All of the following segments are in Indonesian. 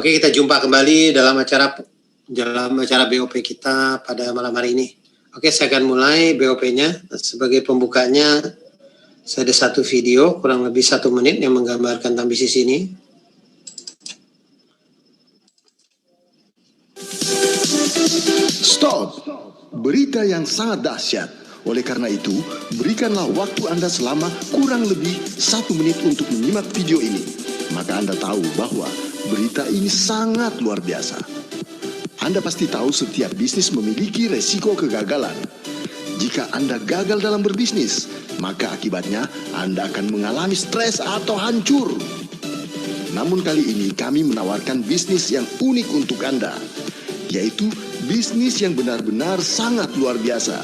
Oke, kita jumpa kembali dalam acara BOP kita pada malam hari ini. Oke, saya akan mulai BOP-nya. Sebagai pembukanya, saya ada satu video kurang lebih 1 menit yang menggambarkan tentang bisnis ini. Stop! Berita yang sangat dahsyat. Oleh karena itu, berikanlah waktu Anda selama kurang lebih 1 menit untuk menyimak video ini. Maka Anda tahu bahwa berita ini sangat luar biasa. Anda pasti tahu setiap bisnis memiliki resiko kegagalan. Jika Anda gagal dalam berbisnis, maka akibatnya Anda akan mengalami stres atau hancur. Namun kali ini kami menawarkan bisnis yang unik untuk Anda, yaitu bisnis yang benar-benar sangat luar biasa.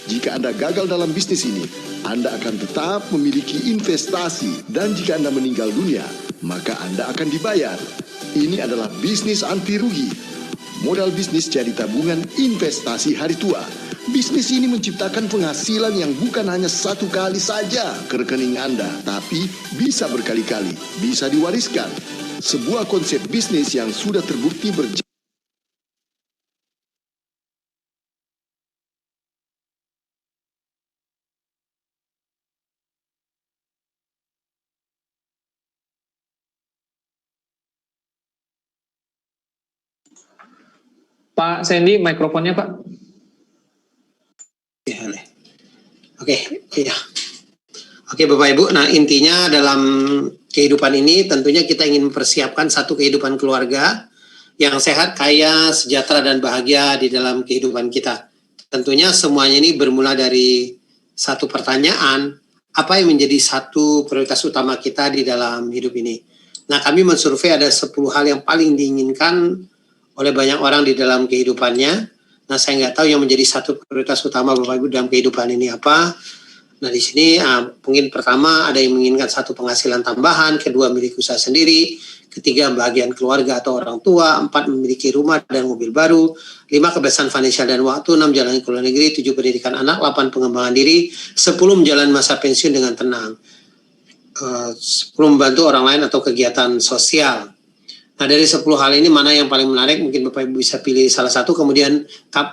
Jika Anda gagal dalam bisnis ini, Anda akan tetap memiliki investasi, dan jika Anda meninggal dunia, maka Anda akan dibayar. Ini adalah bisnis anti rugi. Modal bisnis jadi tabungan investasi hari tua. Bisnis ini menciptakan penghasilan yang bukan hanya 1 kali saja ke rekening Anda, tapi bisa berkali-kali, bisa diwariskan. Sebuah konsep bisnis yang sudah terbukti berjalan. Pak Sandy, mikrofonnya Pak. Oke, Bapak Ibu. Nah, intinya dalam kehidupan ini tentunya kita ingin mempersiapkan satu kehidupan keluarga yang sehat, kaya, sejahtera, dan bahagia di dalam kehidupan kita. Tentunya semuanya ini bermula dari satu pertanyaan, apa yang menjadi satu prioritas utama kita di dalam hidup ini? Nah, kami mensurvei ada 10 hal yang paling diinginkan oleh banyak orang di dalam kehidupannya. Nah, saya nggak tahu yang menjadi satu prioritas utama Bapak Ibu dalam kehidupan ini apa. Nah, di sini mungkin pertama ada yang menginginkan satu penghasilan tambahan, kedua milik usaha sendiri, ketiga bahagian keluarga atau orang tua, 4 memiliki rumah dan mobil baru, 5 kebebasan finansial dan waktu, 6 jalan ke luar negeri, 7 pendidikan anak, 8 pengembangan diri, 10 menjalani masa pensiun dengan tenang, 10 membantu orang lain atau kegiatan sosial. Nah, dari 10 hal ini mana yang paling menarik? Mungkin Bapak Ibu bisa pilih salah satu, kemudian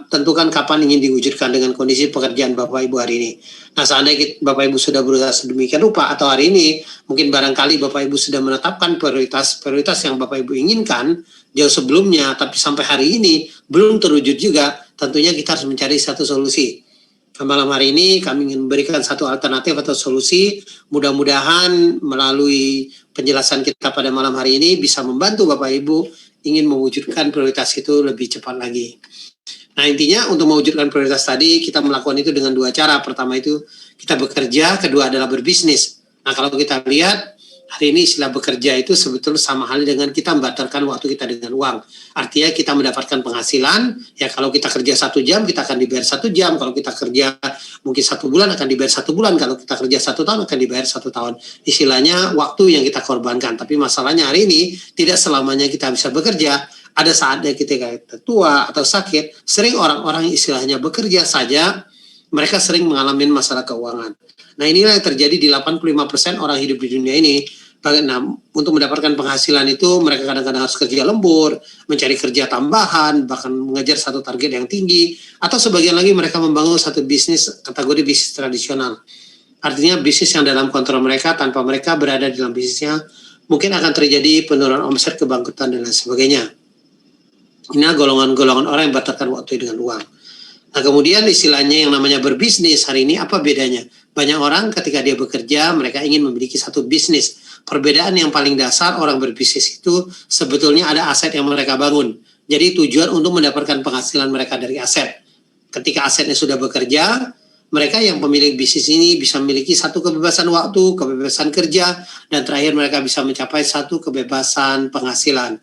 tentukan kapan ingin diwujudkan dengan kondisi pekerjaan Bapak Ibu hari ini. Nah, seandainya Bapak Ibu sudah berusaha sedemikian rupa atau hari ini, mungkin barangkali Bapak Ibu sudah menetapkan prioritas yang Bapak Ibu inginkan jauh sebelumnya, tapi sampai hari ini belum terwujud juga, tentunya kita harus mencari satu solusi. Malam hari ini kami ingin memberikan satu alternatif atau solusi. Mudah-mudahan melalui penjelasan kita pada malam hari ini bisa membantu Bapak Ibu ingin mewujudkan prioritas itu lebih cepat lagi. Nah, intinya untuk mewujudkan prioritas tadi kita melakukan itu dengan 2 cara. Pertama itu kita bekerja, kedua adalah berbisnis. Nah, kalau kita lihat hari ini istilah bekerja itu sebetulnya sama halnya dengan kita membatalkan waktu kita dengan uang. Artinya kita mendapatkan penghasilan, ya kalau kita kerja 1 jam, kita akan dibayar 1 jam. Kalau kita kerja mungkin 1 bulan, akan dibayar 1 bulan. Kalau kita kerja 1 tahun, akan dibayar 1 tahun. Istilahnya waktu yang kita korbankan. Tapi masalahnya hari ini, tidak selamanya kita bisa bekerja. Ada saatnya kita tua atau sakit. Sering orang-orang istilahnya bekerja saja, mereka sering mengalami masalah keuangan. Nah, inilah yang terjadi di 85% orang hidup di dunia ini. Nah, untuk mendapatkan penghasilan itu mereka kadang-kadang harus kerja lembur, mencari kerja tambahan, bahkan mengejar satu target yang tinggi, atau sebagian lagi mereka membangun satu bisnis kategori bisnis tradisional. Artinya bisnis yang dalam kontrol mereka, tanpa mereka berada di dalam bisnisnya, mungkin akan terjadi penurunan omset, kebangkrutan, dan lain sebagainya. Ini golongan-golongan orang yang batalkan waktu dengan uang. Nah, kemudian istilahnya yang namanya berbisnis hari ini apa bedanya? Banyak orang ketika dia bekerja, mereka ingin memiliki satu bisnis. Perbedaan yang paling dasar orang berbisnis itu sebetulnya ada aset yang mereka bangun. Jadi tujuan untuk mendapatkan penghasilan mereka dari aset. Ketika asetnya sudah bekerja, mereka yang pemilik bisnis ini bisa memiliki satu kebebasan waktu, kebebasan kerja, dan terakhir mereka bisa mencapai satu kebebasan penghasilan.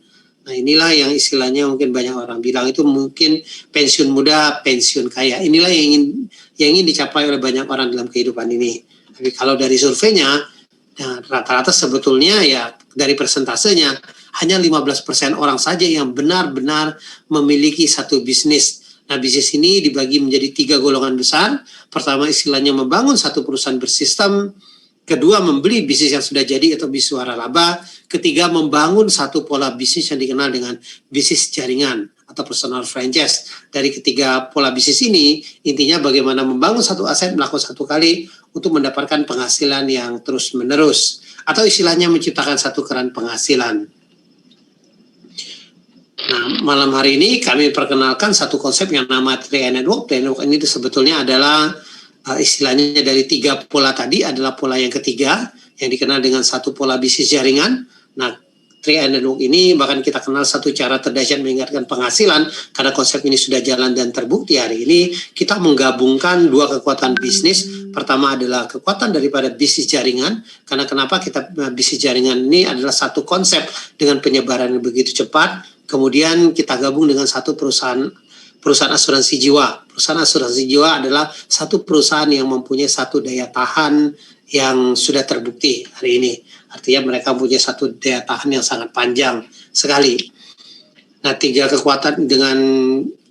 Nah, inilah yang istilahnya mungkin banyak orang bilang itu mungkin pensiun muda, pensiun kaya. Inilah yang ingin dicapai oleh banyak orang dalam kehidupan ini. Tapi kalau dari surveinya, nah, rata-rata sebetulnya ya dari persentasenya hanya 15% orang saja yang benar-benar memiliki satu bisnis. Nah, bisnis ini dibagi menjadi 3 golongan besar. Pertama istilahnya membangun satu perusahaan bersistem. Kedua, membeli bisnis yang sudah jadi atau bisnis waralaba. Ketiga, membangun satu pola bisnis yang dikenal dengan bisnis jaringan atau personal franchise. Dari ketiga pola bisnis ini, intinya bagaimana membangun satu aset, melakukan satu kali untuk mendapatkan penghasilan yang terus-menerus. Atau istilahnya menciptakan satu keran penghasilan. Nah, malam hari ini kami perkenalkan satu konsep yang nama 3i Network. 3i Network ini sebetulnya adalah istilahnya dari tiga pola tadi adalah pola yang ketiga yang dikenal dengan satu pola bisnis jaringan. Nah, 3i Network ini bahkan kita kenal satu cara terdahsyat meningkatkan penghasilan karena konsep ini sudah jalan dan terbukti hari ini. Kita menggabungkan dua kekuatan bisnis. Pertama adalah kekuatan daripada bisnis jaringan. Karena kenapa kita bisnis jaringan ini adalah satu konsep dengan penyebaran yang begitu cepat. Kemudian kita gabung dengan satu perusahaan asuransi jiwa. Perusahaan asuransi jiwa adalah satu perusahaan yang mempunyai satu daya tahan yang sudah terbukti hari ini. Artinya mereka mempunyai satu daya tahan yang sangat panjang sekali. Nah, tiga kekuatan dengan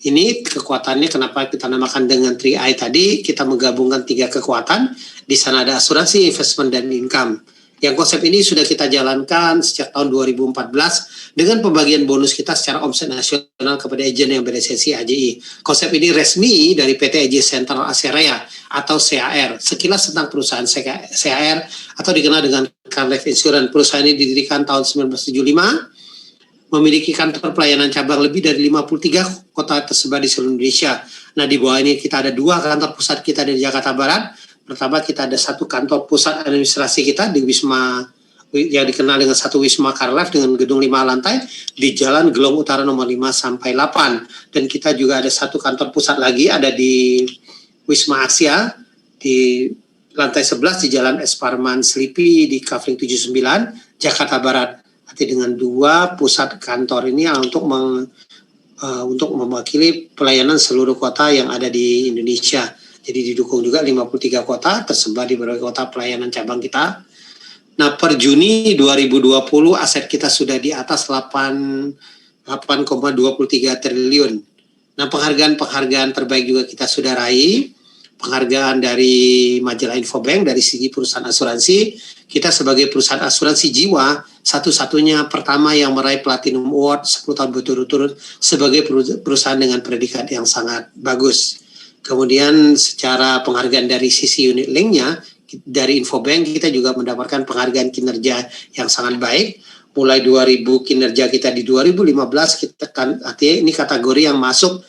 ini, kekuatannya kenapa kita namakan dengan 3i tadi, kita menggabungkan tiga kekuatan. Di sana ada asuransi, investment, dan income. Yang konsep ini sudah kita jalankan sejak tahun 2014 dengan pembagian bonus kita secara omset nasional kepada agen yang berlisensi AJI. Konsep ini resmi dari PT AJ Sentral Asia Raya atau CAR. Sekilas tentang perusahaan CAR atau dikenal dengan Car Life Insurance. Perusahaan ini didirikan tahun 1975, memiliki kantor pelayanan cabang lebih dari 53 kota tersebar di seluruh Indonesia. Nah, di bawah ini kita ada dua kantor pusat kita di Jakarta Barat. Pertama, kita ada satu kantor pusat administrasi kita di Wisma yang dikenal dengan satu Wisma Car Life dengan gedung 5 lantai di Jalan Gelong Utara nomor 5 sampai 8. Dan kita juga ada satu kantor pusat lagi ada di Wisma Asia di lantai 11 di Jalan Es Parman Selipi di Kavling 79 Jakarta Barat. Arti dengan dua pusat kantor ini untuk mewakili pelayanan seluruh kota yang ada di Indonesia. Jadi didukung juga 53 kota tersebar di berbagai kota pelayanan cabang kita. Nah, per Juni 2020 aset kita sudah di atas 8,23 triliun. Nah, penghargaan terbaik juga kita sudah raih. Penghargaan dari majalah Infobank dari segi perusahaan asuransi. Kita sebagai perusahaan asuransi jiwa satu-satunya pertama yang meraih Platinum Award 10 tahun berturut-turut sebagai perusahaan dengan predikat yang sangat bagus. Kemudian secara penghargaan dari sisi unit link-nya, dari Infobank kita juga mendapatkan penghargaan kinerja yang sangat baik. Mulai 2000 kinerja kita di 2015, kita kan artinya ini kategori yang masuk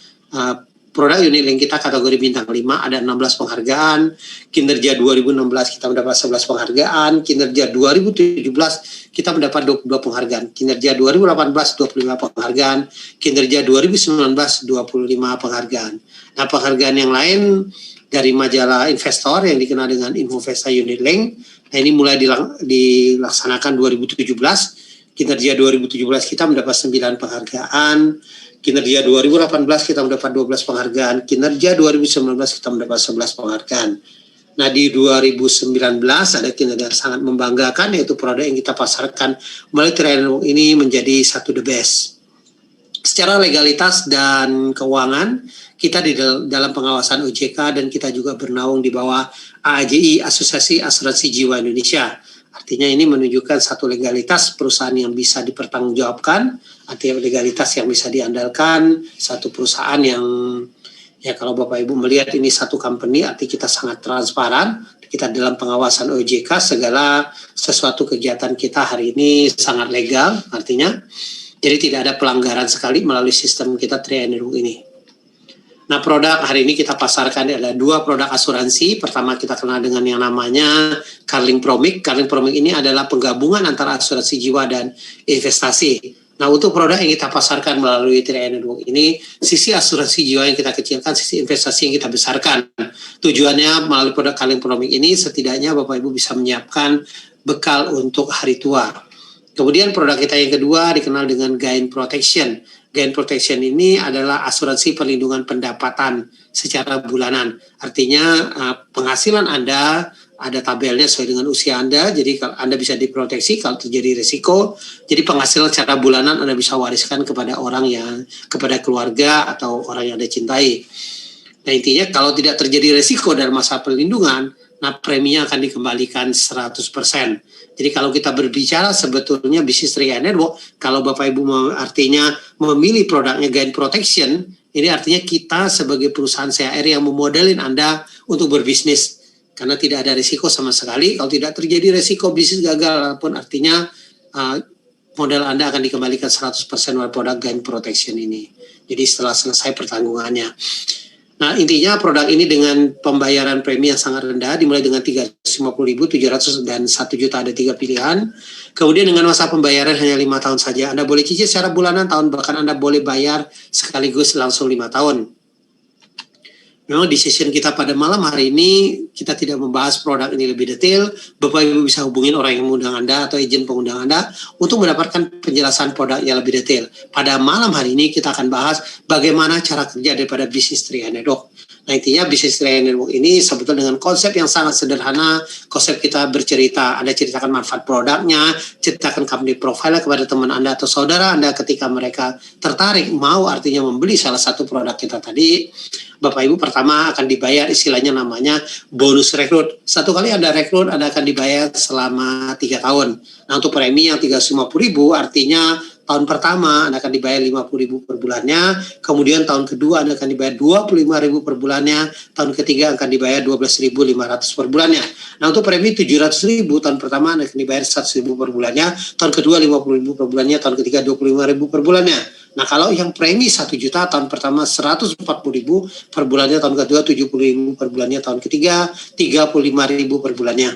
produk unit link kita kategori bintang 5, ada 16 penghargaan. Kinerja 2016 kita mendapat 11 penghargaan. Kinerja 2017 kita mendapat 22 penghargaan. Kinerja 2018 25 penghargaan. Kinerja 2019 25 penghargaan. Nah, penghargaan yang lain dari majalah investor yang dikenal dengan Infovesta Unit Link. Nah, ini mulai dilaksanakan 2017. Kinerja 2017 kita mendapat 9 penghargaan. Kinerja 2018 kita mendapat 12 penghargaan. Kinerja 2019 kita mendapat 11 penghargaan. Nah, di 2019 ada kinerja yang sangat membanggakan, yaitu produk yang kita pasarkan melalui 3i Network ini menjadi satu the best. Secara legalitas dan keuangan, kita di dalam pengawasan OJK dan kita juga bernaung di bawah AAJI, Asosiasi Asuransi Jiwa Indonesia. Artinya ini menunjukkan satu legalitas perusahaan yang bisa dipertanggungjawabkan, artinya legalitas yang bisa diandalkan, satu perusahaan yang ya kalau Bapak Ibu melihat ini satu company, artinya kita sangat transparan, kita dalam pengawasan OJK, segala sesuatu kegiatan kita hari ini sangat legal, artinya jadi tidak ada pelanggaran sekali melalui sistem kita 3i Network ini. Nah, produk hari ini kita pasarkan adalah dua produk asuransi. Pertama kita kenal dengan yang namanya Carling Promic. Carling Promic ini adalah penggabungan antara asuransi jiwa dan investasi. Nah, untuk produk yang kita pasarkan melalui 3i Network ini, sisi asuransi jiwa yang kita kecilkan, sisi investasi yang kita besarkan. Tujuannya melalui produk Carling Promic ini setidaknya Bapak Ibu bisa menyiapkan bekal untuk hari tua. Kemudian produk kita yang kedua dikenal dengan Gain Protection. Gain Protection ini adalah asuransi perlindungan pendapatan secara bulanan. Artinya penghasilan Anda ada tabelnya sesuai dengan usia Anda, jadi kalau Anda bisa diproteksi kalau terjadi risiko. Jadi penghasilan secara bulanan Anda bisa wariskan kepada kepada keluarga atau orang yang Anda cintai. Nah, intinya kalau tidak terjadi risiko dalam masa perlindungan, Nah, preminya akan dikembalikan 100%. Jadi kalau kita berbicara sebetulnya bisnis Ria Network, kalau Bapak Ibu artinya memilih produknya Gain Protection, ini artinya kita sebagai perusahaan CHR yang memodelin Anda untuk berbisnis. Karena tidak ada risiko sama sekali. Kalau tidak terjadi risiko bisnis gagal, pun artinya modal Anda akan dikembalikan 100% oleh produk Gain Protection ini. Jadi setelah selesai pertanggungannya. Nah, intinya produk ini dengan pembayaran premi yang sangat rendah, dimulai dengan 350.000, 700 dan 1 juta, ada 3 pilihan. Kemudian dengan masa pembayaran hanya 5 tahun saja. Anda boleh cicil secara bulanan, tahun, bahkan Anda boleh bayar sekaligus langsung 5 tahun. Memang di session kita pada malam hari ini, kita tidak membahas produk ini lebih detail. Bapak Ibu bisa hubungin orang yang mengundang Anda atau izin pengundang Anda untuk mendapatkan penjelasan produk yang lebih detail. Pada malam hari ini kita akan bahas bagaimana cara kerja daripada bisnis Ria Network. Nah, intinya bisnis Ria Network ini sebetulnya dengan konsep yang sangat sederhana. Konsep kita bercerita, Anda ceritakan manfaat produknya, ceritakan company profile kepada teman Anda atau saudara Anda ketika mereka tertarik, mau artinya membeli salah satu produk kita tadi. Bapak Ibu pertama akan dibayar istilahnya namanya bonus rekrut. Satu kali Anda rekrut, Anda akan dibayar selama 3 tahun. Nah, untuk premi yang 350.000 artinya tahun pertama Anda akan dibayar 50.000 per bulannya, kemudian tahun kedua Anda akan dibayar 25.000 per bulannya, tahun ketiga akan dibayar 12.500 per bulannya. Nah, untuk premi 700.000 tahun pertama Anda akan dibayar 100.000 per bulannya, tahun kedua 50.000 per bulannya, tahun ketiga 25.000 per bulannya. Nah, kalau yang premi 1 juta tahun pertama 140.000 per bulannya, tahun kedua 70.000 per bulannya, tahun ketiga 35.000 per bulannya.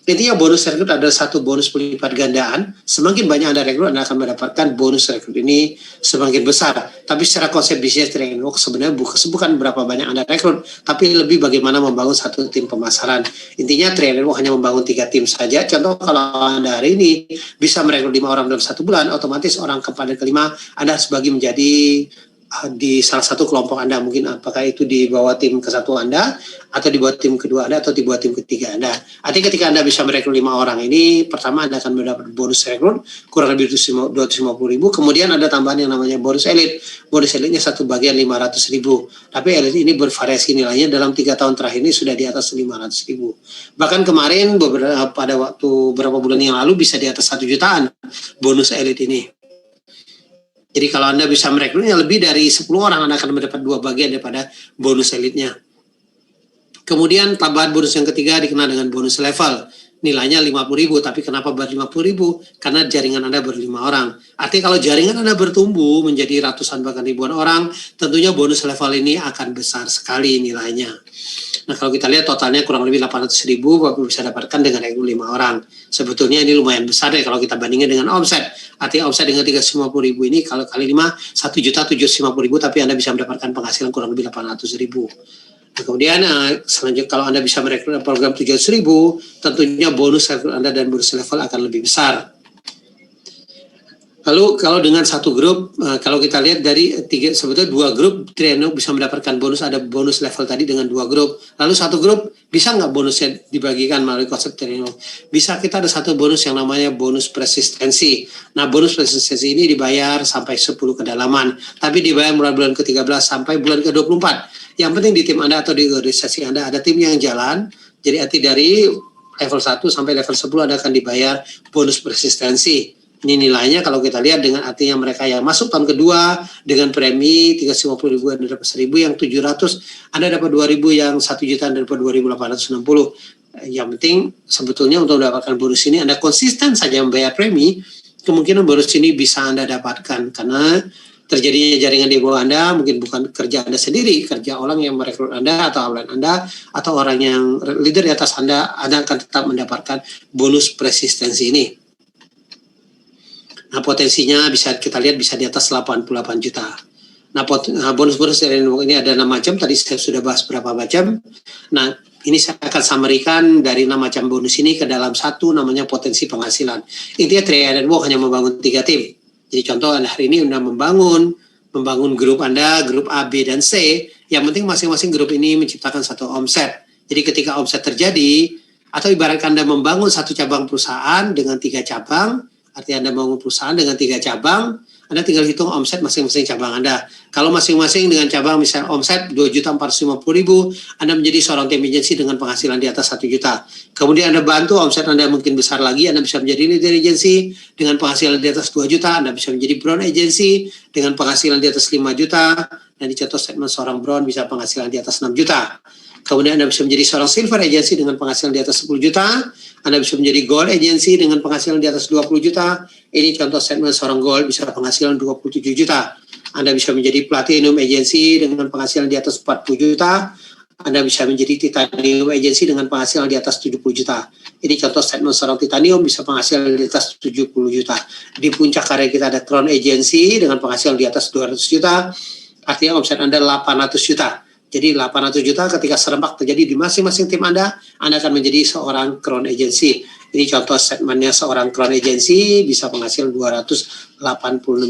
Intinya bonus rekrut adalah satu bonus pelipat gandaan. Semakin banyak Anda rekrut, Anda akan mendapatkan bonus rekrut ini semakin besar. Tapi secara konsep bisnis Ria Network sebenarnya bukan berapa banyak Anda rekrut, tapi lebih bagaimana membangun satu tim pemasaran. Intinya Ria Network hanya membangun 3 tim saja. Contoh kalau Anda hari ini bisa merekrut 5 orang dalam 1 bulan, otomatis orang keempat dan kelima Anda harus bagi menjadi di salah satu kelompok Anda, mungkin apakah itu di bawah tim ke-1 Anda, atau di bawah tim kedua Anda, atau di bawah tim ketiga Anda. Artinya ketika Anda bisa merekrut 5 orang ini, pertama Anda akan mendapat bonus rekrut kurang lebih 250.000, kemudian ada tambahan yang namanya bonus elit. Bonus elitnya satu bagian 500.000, tapi elit ini bervariasi nilainya, dalam 3 tahun terakhir ini sudah di atas 500.000. Bahkan kemarin pada waktu beberapa bulan yang lalu bisa di atas 1 jutaan bonus elit ini. Jadi kalau Anda bisa merekrutnya lebih dari 10 orang, Anda akan mendapat 2 bagian daripada bonus elitnya. Kemudian tambahan bonus yang ketiga dikenal dengan bonus level. Nilainya 50.000, tapi kenapa baru 50.000? Karena jaringan Anda baru 5 orang. Artinya kalau jaringan Anda bertumbuh menjadi ratusan bahkan ribuan orang, tentunya bonus level ini akan besar sekali nilainya. Nah, kalau kita lihat totalnya kurang lebih 800.000 Bapak bisa dapatkan dengan rekrut 5 orang. Sebetulnya ini lumayan besar ya kalau kita bandingkan dengan omset. Artinya omset dengan 350.000 ini kalau kali 5, 1.750.000, tapi Anda bisa mendapatkan penghasilan kurang lebih 800.000. Nah, kemudian selanjutnya kalau Anda bisa merekrut program 700.000, tentunya bonus rekrut Anda dan bonus level akan lebih besar. Lalu kalau dengan satu grup, kalau kita lihat dari sebetulnya 2 grup Ria Network bisa mendapatkan bonus, ada bonus level tadi dengan 2 grup. Lalu satu grup bisa nggak bonusnya dibagikan melalui konsep Ria Network? Bisa, kita ada satu bonus yang namanya bonus persistensi. Nah, bonus persistensi ini dibayar sampai 10 kedalaman, tapi dibayar mulai bulan ke-13 sampai bulan ke-24. Yang penting di tim Anda atau di organisasi Anda ada tim yang jalan, jadi arti dari level 1 sampai level 10 Anda akan dibayar bonus persistensi. Ini nilainya kalau kita lihat dengan artinya mereka yang masuk tahun kedua dengan premi 350.000 Anda dapat 1.000, yang 700 Anda dapat 2.000, yang 1 juta Anda dapat 2.860. Yang penting sebetulnya untuk mendapatkan bonus ini Anda konsisten saja membayar premi, kemungkinan bonus ini bisa Anda dapatkan karena terjadinya jaringan di bawah Anda, mungkin bukan kerja Anda sendiri, kerja orang yang merekrut Anda atau outline Anda atau orang yang leader di atas Anda akan tetap mendapatkan bonus persistensi ini. Nah, potensinya bisa kita lihat bisa di atas 88 juta. Nah, bonus-bonus Ria Network ini ada 6 macam, tadi saya sudah bahas berapa macam. Nah, ini saya akan summary-kan dari 6 macam bonus ini ke dalam satu namanya potensi penghasilan. Intinya Ria Network hanya membangun 3 tim. Jadi contoh Anda hari ini sudah membangun grup Anda, grup A, B, dan C. Yang penting masing-masing grup ini menciptakan satu omset. Jadi ketika omset terjadi, atau ibaratkan Anda membangun satu cabang perusahaan dengan 3 cabang, artinya Anda membangun perusahaan dengan 3 cabang, Anda tinggal hitung omset masing-masing cabang Anda. Kalau masing-masing dengan cabang misalnya omset 2.450.000, Anda menjadi seorang tim agency dengan penghasilan di atas 1 juta. Kemudian Anda bantu omset Anda mungkin besar lagi, Anda bisa menjadi leader agency dengan penghasilan di atas 2 juta, Anda bisa menjadi brown agency dengan penghasilan di atas 5 juta, dan di contoh statement seorang brown bisa penghasilan di atas 6 juta. Kemudian Anda bisa menjadi seorang silver agency dengan penghasilan di atas 10 juta. Anda bisa menjadi gold agency dengan penghasilan di atas 20 juta. Ini contoh statement seorang gold bisa penghasilan 27 juta. Anda bisa menjadi platinum agency dengan penghasilan di atas 40 juta. Anda bisa menjadi titanium agency dengan penghasilan di atas 70 juta. Ini contoh statement seorang titanium bisa penghasilan di atas 70 juta. Di puncak karir kita ada crown agency dengan penghasilan di atas 200 juta. Artinya omset Anda 800 juta. Jadi 800 juta ketika serempak terjadi di masing-masing tim Anda akan menjadi seorang crown agency. Ini contoh statementnya seorang crown agency bisa penghasil 286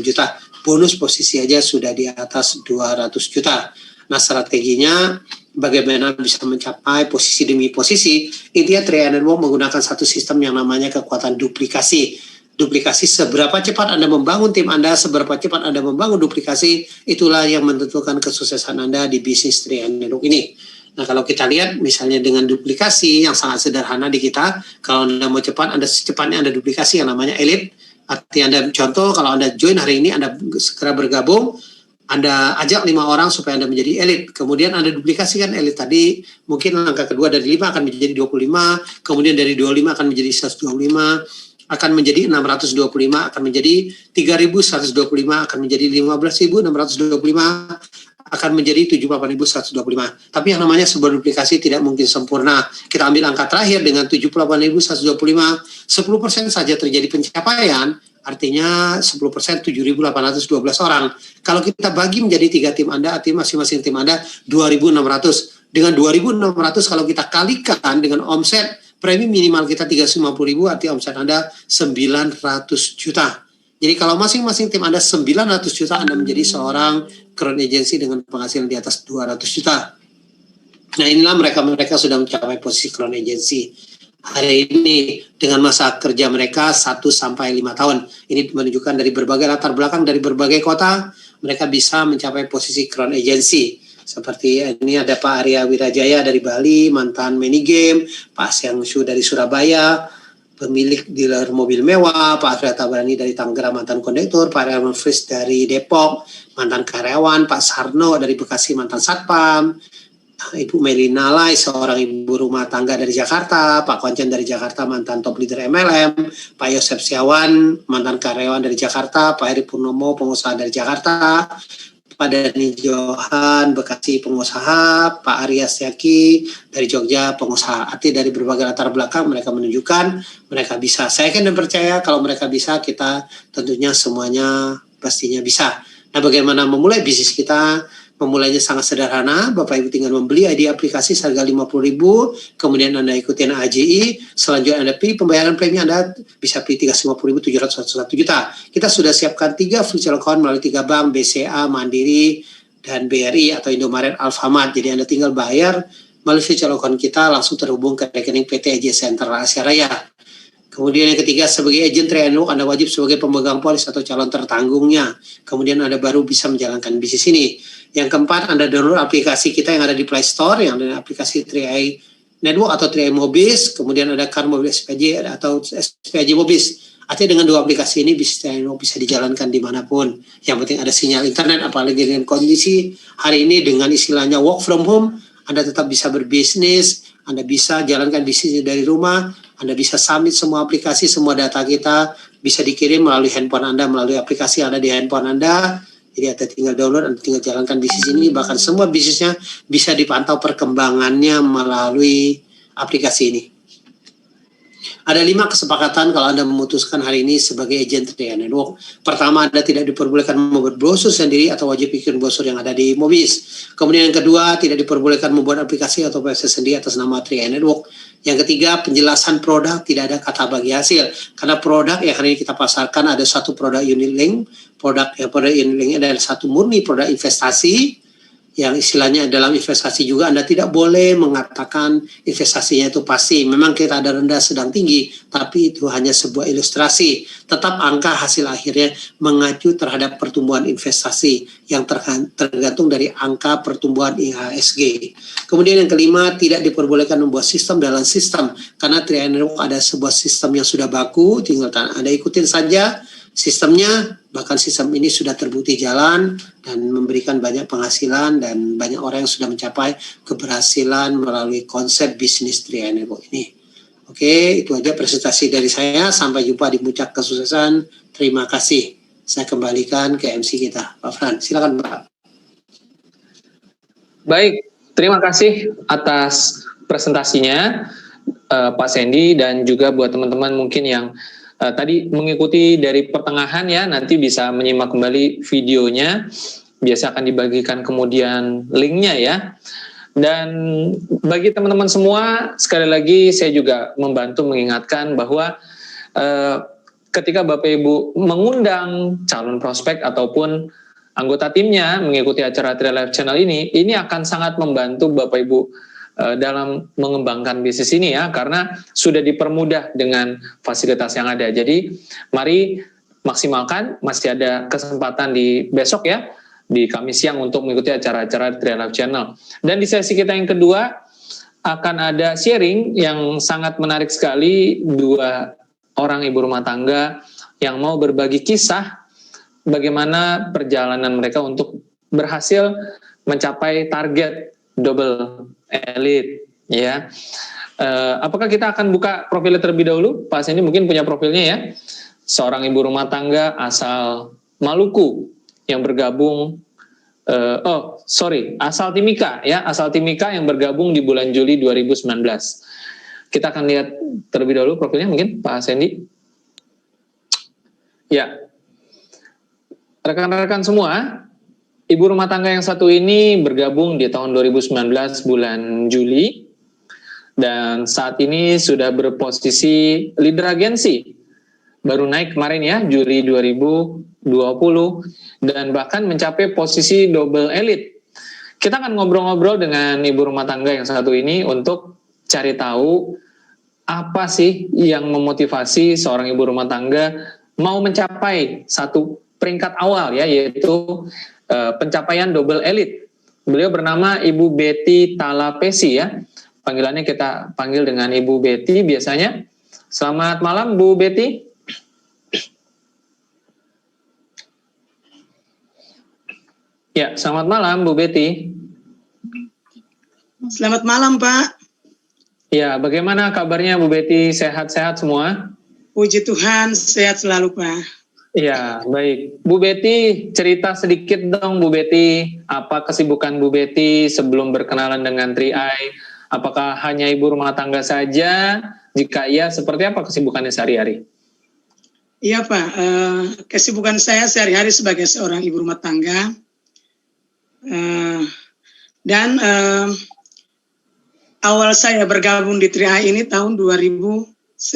juta. Bonus posisi aja sudah di atas 200 juta. Nah, strateginya bagaimana bisa mencapai posisi demi posisi. Intinya Triad Network menggunakan satu sistem yang namanya kekuatan duplikasi. Duplikasi, seberapa cepat Anda membangun tim Anda, seberapa cepat Anda membangun duplikasi, itulah yang menentukan kesuksesan Anda di bisnis Triad Network ini. Nah, kalau kita lihat misalnya dengan duplikasi yang sangat sederhana di kita, kalau Anda mau cepat, Anda secepatnya Anda duplikasi yang namanya elite. Artinya Anda, contoh kalau Anda join hari ini, Anda segera bergabung, Anda ajak 5 orang supaya Anda menjadi elite. Kemudian Anda duplikasikan elite tadi, mungkin langkah kedua dari 5 akan menjadi 25, kemudian dari 25 akan menjadi 125, akan menjadi 625, akan menjadi 3.125, akan menjadi 15.625, akan menjadi 78.125. Tapi yang namanya sebuah duplikasi tidak mungkin sempurna. Kita ambil angka terakhir dengan 78.125, 10% saja terjadi pencapaian, artinya 10% 7.812 orang. Kalau kita bagi menjadi 3 tim Anda, artinya masing-masing tim Anda 2.600. Dengan 2.600 kalau kita kalikan dengan omset premi minimal kita 350.000, artinya omset Anda 900 juta. Jadi kalau masing-masing tim Anda 900 juta, Anda menjadi seorang crown agency dengan penghasilan di atas 200 juta. Nah, inilah mereka sudah mencapai posisi crown agency. Hari ini dengan masa kerja mereka 1 sampai 5 tahun. Ini menunjukkan dari berbagai latar belakang, dari berbagai kota, mereka bisa mencapai posisi crown agency. Seperti ini ada Pak Arya Wirajaya dari Bali, mantan Minigame, Pak Siang Shu dari Surabaya, pemilik dealer mobil mewah, Pak Arya Tabrani dari Tangerang, mantan kondektur, Pak Herman Fris dari Depok, mantan karyawan, Pak Sarno dari Bekasi, mantan satpam, Ibu Melina Lai, seorang ibu rumah tangga dari Jakarta, Pak Koncen dari Jakarta, mantan top leader MLM, Pak Yosef Siawan, mantan karyawan dari Jakarta, Pak Heri Purnomo, pengusaha dari Jakarta, Pak Dani Johan, Bekasi pengusaha, Pak Arya Syaki dari Jogja pengusaha. Artinya dari berbagai latar belakang mereka menunjukkan mereka bisa. Saya yakin dan percaya kalau mereka bisa, kita tentunya semuanya pastinya bisa. Nah, bagaimana memulai bisnis kita? Memulainya sangat sederhana. Bapak Ibu tinggal membeli ID aplikasi seharga 50.000, kemudian Anda ikutin AJI, selanjutnya Anda pilih pembayaran premi, Anda bisa pilih 350.701 juta. Kita sudah siapkan 3 virtual account melalui 3 bank, BCA, Mandiri, dan BRI atau Indomaret Alfamart. Jadi Anda tinggal bayar melalui virtual account kita, langsung terhubung ke rekening PT AJ Center Asia Raya. Kemudian yang ketiga, sebagai agent Triad Network, Anda wajib sebagai pemegang polis atau calon tertanggungnya. Kemudian Anda baru bisa menjalankan bisnis ini. Yang keempat, Anda download aplikasi kita yang ada di Play Store, yang ada aplikasi Triad Network atau Triad Mobis. Kemudian ada Car Mobil SPJ atau SPJ Mobis. Artinya dengan 2 aplikasi ini bisnis Triad Network bisa dijalankan dimanapun. Yang penting ada sinyal internet, apalagi dengan kondisi hari ini dengan istilahnya work from home, Anda tetap bisa berbisnis, Anda bisa jalankan bisnis dari rumah, Anda bisa submit semua aplikasi, semua data kita bisa dikirim melalui handphone Anda, melalui aplikasi yang ada di handphone Anda. Jadi Anda tinggal download, Anda tinggal jalankan bisnis ini, bahkan semua bisnisnya bisa dipantau perkembangannya melalui aplikasi ini. Ada 5 kesepakatan kalau Anda memutuskan hari ini sebagai agent Triad Network. Pertama, Anda tidak diperbolehkan membuat brosur sendiri atau wajib bikin brosur yang ada di Mobis. Kemudian yang kedua, tidak diperbolehkan membuat aplikasi atau website sendiri atas nama Triad Network. Yang ketiga, penjelasan produk tidak ada kata bagi hasil. Karena produk yang hari ini kita pasarkan ada satu produk unit link, produk unit link adalah satu murni produk investasi, yang istilahnya dalam investasi juga Anda tidak boleh mengatakan investasinya itu pasti. Memang kita ada rendah, sedang, tinggi, tapi itu hanya sebuah ilustrasi. Tetap angka hasil akhirnya mengacu terhadap pertumbuhan investasi yang tergantung dari angka pertumbuhan IHSG. Kemudian yang kelima, tidak diperbolehkan membuat sistem dalam sistem, karena Triangle ada sebuah sistem yang sudah baku, tinggal Anda ikutin saja sistemnya. Bahkan sistem ini sudah terbukti jalan dan memberikan banyak penghasilan, dan banyak orang yang sudah mencapai keberhasilan melalui konsep bisnis Triangle ini. Oke, itu aja presentasi dari saya. Sampai jumpa di puncak kesuksesan. Terima kasih. Saya kembalikan ke MC kita, Pak Fran. Silakan, Pak. Baik, terima kasih atas presentasinya, Pak Sandy, dan juga buat teman-teman mungkin yang tadi mengikuti dari pertengahan ya, nanti bisa menyimak kembali videonya. Biasa akan dibagikan kemudian linknya ya. Dan bagi teman-teman semua, sekali lagi saya juga membantu mengingatkan bahwa ketika Bapak Ibu mengundang calon prospek ataupun anggota timnya mengikuti acara Tri-Life Channel ini akan sangat membantu Bapak Ibu dalam mengembangkan bisnis ini ya, karena sudah dipermudah dengan fasilitas yang ada. Jadi mari maksimalkan, masih ada kesempatan di besok ya, di Kamis siang untuk mengikuti acara-acara Tri-Life Channel. Dan di sesi kita yang kedua akan ada sharing yang sangat menarik sekali, 2 orang ibu rumah tangga yang mau berbagi kisah bagaimana perjalanan mereka untuk berhasil mencapai target double elite ya. Apakah kita akan buka profilnya terlebih dahulu? Pak Sandy mungkin punya profilnya ya. Seorang ibu rumah tangga asal Maluku yang bergabung asal Timika ya, asal Timika yang bergabung di bulan Juli 2019. Kita akan lihat terlebih dahulu profilnya mungkin Pak Sandy. Ya. Rekan-rekan semua, ibu rumah tangga yang satu ini bergabung di tahun 2019 bulan Juli, dan saat ini sudah berposisi leader agensi. Baru naik kemarin ya, Juli 2020, dan bahkan mencapai posisi double elite. Kita akan ngobrol-ngobrol dengan ibu rumah tangga yang satu ini untuk cari tahu apa sih yang memotivasi seorang ibu rumah tangga mau mencapai satu peringkat awal ya, yaitu pencapaian double elite. Beliau bernama Ibu Betty Talapesi ya. Panggilannya kita panggil dengan Ibu Betty biasanya. Selamat malam Bu Betty. Ya, selamat malam Bu Betty. Selamat malam Pak. Ya, bagaimana kabarnya Bu Betty? Sehat-sehat semua? Puji Tuhan, sehat selalu Pak. Ya, baik. Bu Betty, cerita sedikit dong Bu Betty, apa kesibukan Bu Betty sebelum berkenalan dengan Tri-Eye? Apakah hanya ibu rumah tangga saja? Jika iya, seperti apa kesibukannya sehari-hari? Iya Pak, kesibukan saya sehari-hari sebagai seorang ibu rumah tangga. Dan awal saya bergabung di Tri-Eye ini tahun 2019.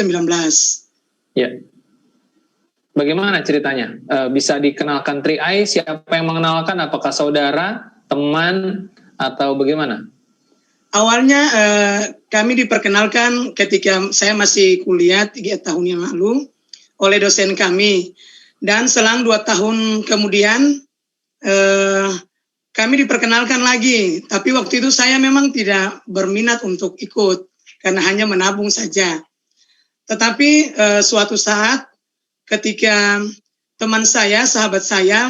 Ya. Bagaimana ceritanya? Bisa dikenalkan Tri-Eye, siapa yang mengenalkan? Apakah saudara, teman, atau bagaimana? Awalnya kami diperkenalkan ketika saya masih kuliah 3 tahun yang lalu oleh dosen kami. Dan selang 2 tahun kemudian kami diperkenalkan lagi. Tapi waktu itu saya memang tidak berminat untuk ikut, karena hanya menabung saja. Tetapi suatu saat ketika teman saya, sahabat saya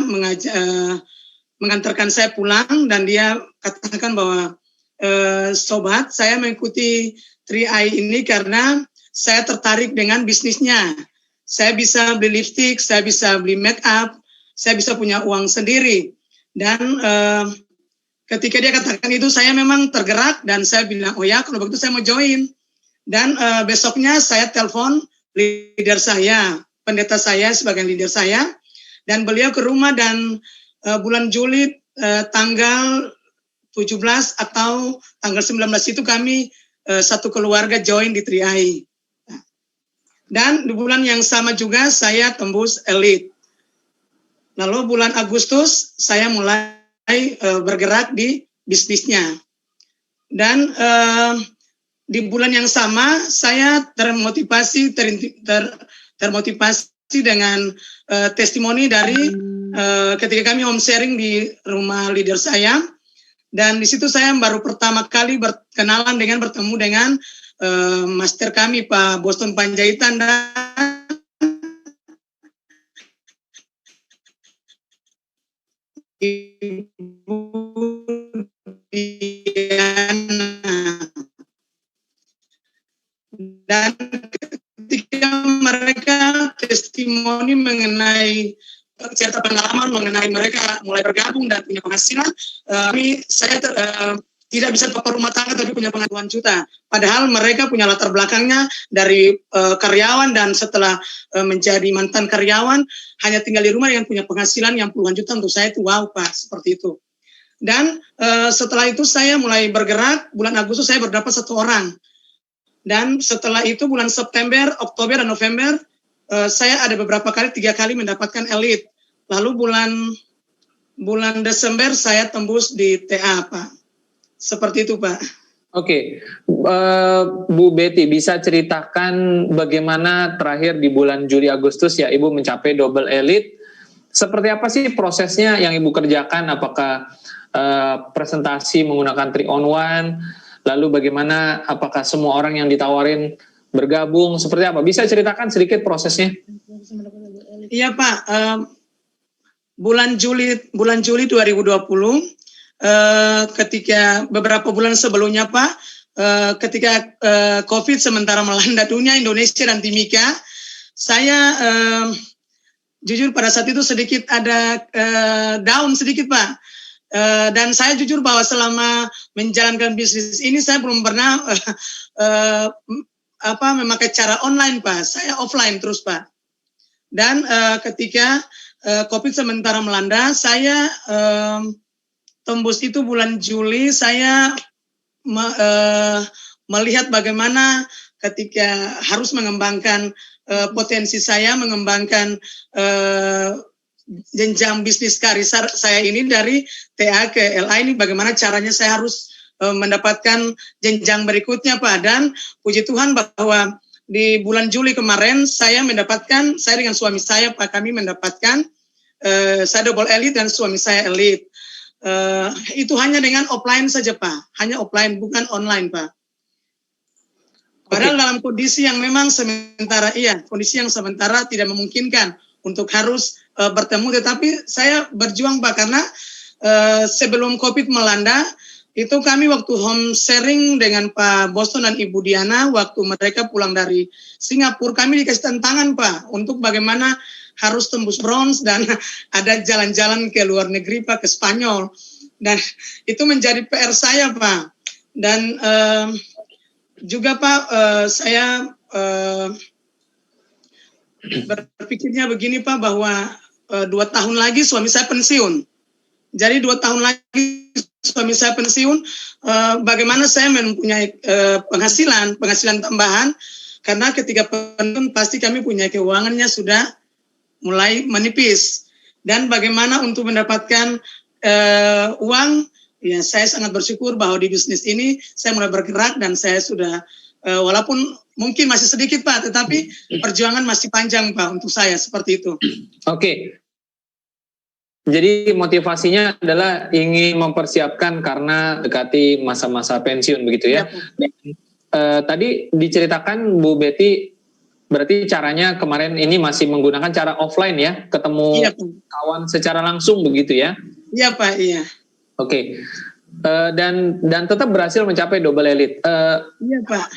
mengantarkan saya pulang, dan dia katakan bahwa sobat, saya mengikuti Tri-Eye ini karena saya tertarik dengan bisnisnya. Saya bisa beli lipstick, saya bisa beli make up, saya bisa punya uang sendiri. Dan ketika dia katakan itu, saya memang tergerak dan saya bilang, oh ya, kalau begitu saya mau join. Dan besoknya saya telepon leader saya, pendeta saya sebagai leader saya, dan beliau ke rumah, dan bulan Juli tanggal 17 atau tanggal 19 itu kami satu keluarga join di Tri-Eye. Dan di bulan yang sama juga saya tembus elite. Lalu bulan Agustus saya mulai bergerak di bisnisnya. Dan di bulan yang sama saya termotivasi dengan testimoni dari ketika kami home sharing di rumah leader saya, dan di situ saya baru pertama kali berkenalan dengan bertemu dengan master kami Pak Boston Panjaitan dan Ibu Diana. Dan ketika mereka testimoni mengenai cerita pengalaman mengenai mereka mulai bergabung dan punya penghasilan, saya tidak bisa pokok rumah tangga tapi punya penghasilan juta. Padahal mereka punya latar belakangnya dari karyawan, dan setelah menjadi mantan karyawan hanya tinggal di rumah dengan punya penghasilan yang puluhan juta. Untuk saya itu wow Pak, seperti itu. Dan setelah itu saya mulai bergerak. Bulan Agustus saya berdapat 1 orang. Dan setelah itu bulan September, Oktober, dan November saya ada beberapa kali, 3 kali mendapatkan elite. Lalu bulan Desember saya tembus di TA Pak. Seperti itu Pak. Oke, Bu Betty bisa ceritakan bagaimana terakhir di bulan Juli Agustus ya Ibu mencapai double elite. Seperti apa sih prosesnya yang Ibu kerjakan? Apakah presentasi menggunakan 3-on-1? Lalu bagaimana, apakah semua orang yang ditawarin bergabung? Seperti apa? Bisa ceritakan sedikit prosesnya? Iya Pak, bulan Juli 2020, ketika beberapa bulan sebelumnya Pak, ketika COVID sementara melanda dunia, Indonesia dan Timika, saya jujur pada saat itu sedikit ada down sedikit Pak. Dan saya jujur bahwa selama menjalankan bisnis ini saya belum pernah memakai cara online Pak. Saya offline terus Pak. Dan ketika COVID sementara melanda, saya tembus itu bulan Juli, saya melihat bagaimana ketika harus mengembangkan potensi saya, mengembangkan jenjang bisnis karir saya ini dari TA ke LA ini, bagaimana caranya saya harus mendapatkan jenjang berikutnya Pak. Dan puji Tuhan bahwa di bulan Juli kemarin saya dengan suami saya Pak, kami mendapatkan saya double elite dan suami saya elite. Itu hanya dengan offline saja Pak, hanya offline bukan online Pak. Padahal dalam kondisi yang memang sementara, kondisi yang sementara tidak memungkinkan untuk harus bertemu, tetapi saya berjuang Pak, karena sebelum COVID melanda itu kami waktu home sharing dengan Pak Boston dan Ibu Diana, waktu mereka pulang dari Singapura, kami dikasih tantangan Pak untuk bagaimana harus tembus bronze dan ada jalan-jalan ke luar negeri Pak, ke Spanyol, dan itu menjadi PR saya Pak. Dan juga Pak, saya berpikirnya begini Pak, bahwa 2 tahun lagi suami saya pensiun. Jadi 2 tahun lagi suami saya pensiun, bagaimana saya mempunyai penghasilan tambahan, karena ketika pensiun pasti kami punya keuangannya sudah mulai menipis. Dan bagaimana untuk mendapatkan uang, ya saya sangat bersyukur bahwa di bisnis ini saya mulai bergerak, dan saya sudah walaupun mungkin masih sedikit Pak, tetapi perjuangan masih panjang Pak untuk saya, seperti itu. Oke. Jadi motivasinya adalah ingin mempersiapkan karena dekati masa-masa pensiun begitu ya. Tadi diceritakan Bu Betty, berarti caranya kemarin ini masih menggunakan cara offline ya, ketemu kawan secara langsung begitu ya? Iya Pak, iya. Oke. Dan tetap berhasil mencapai double elite. Iya Pak.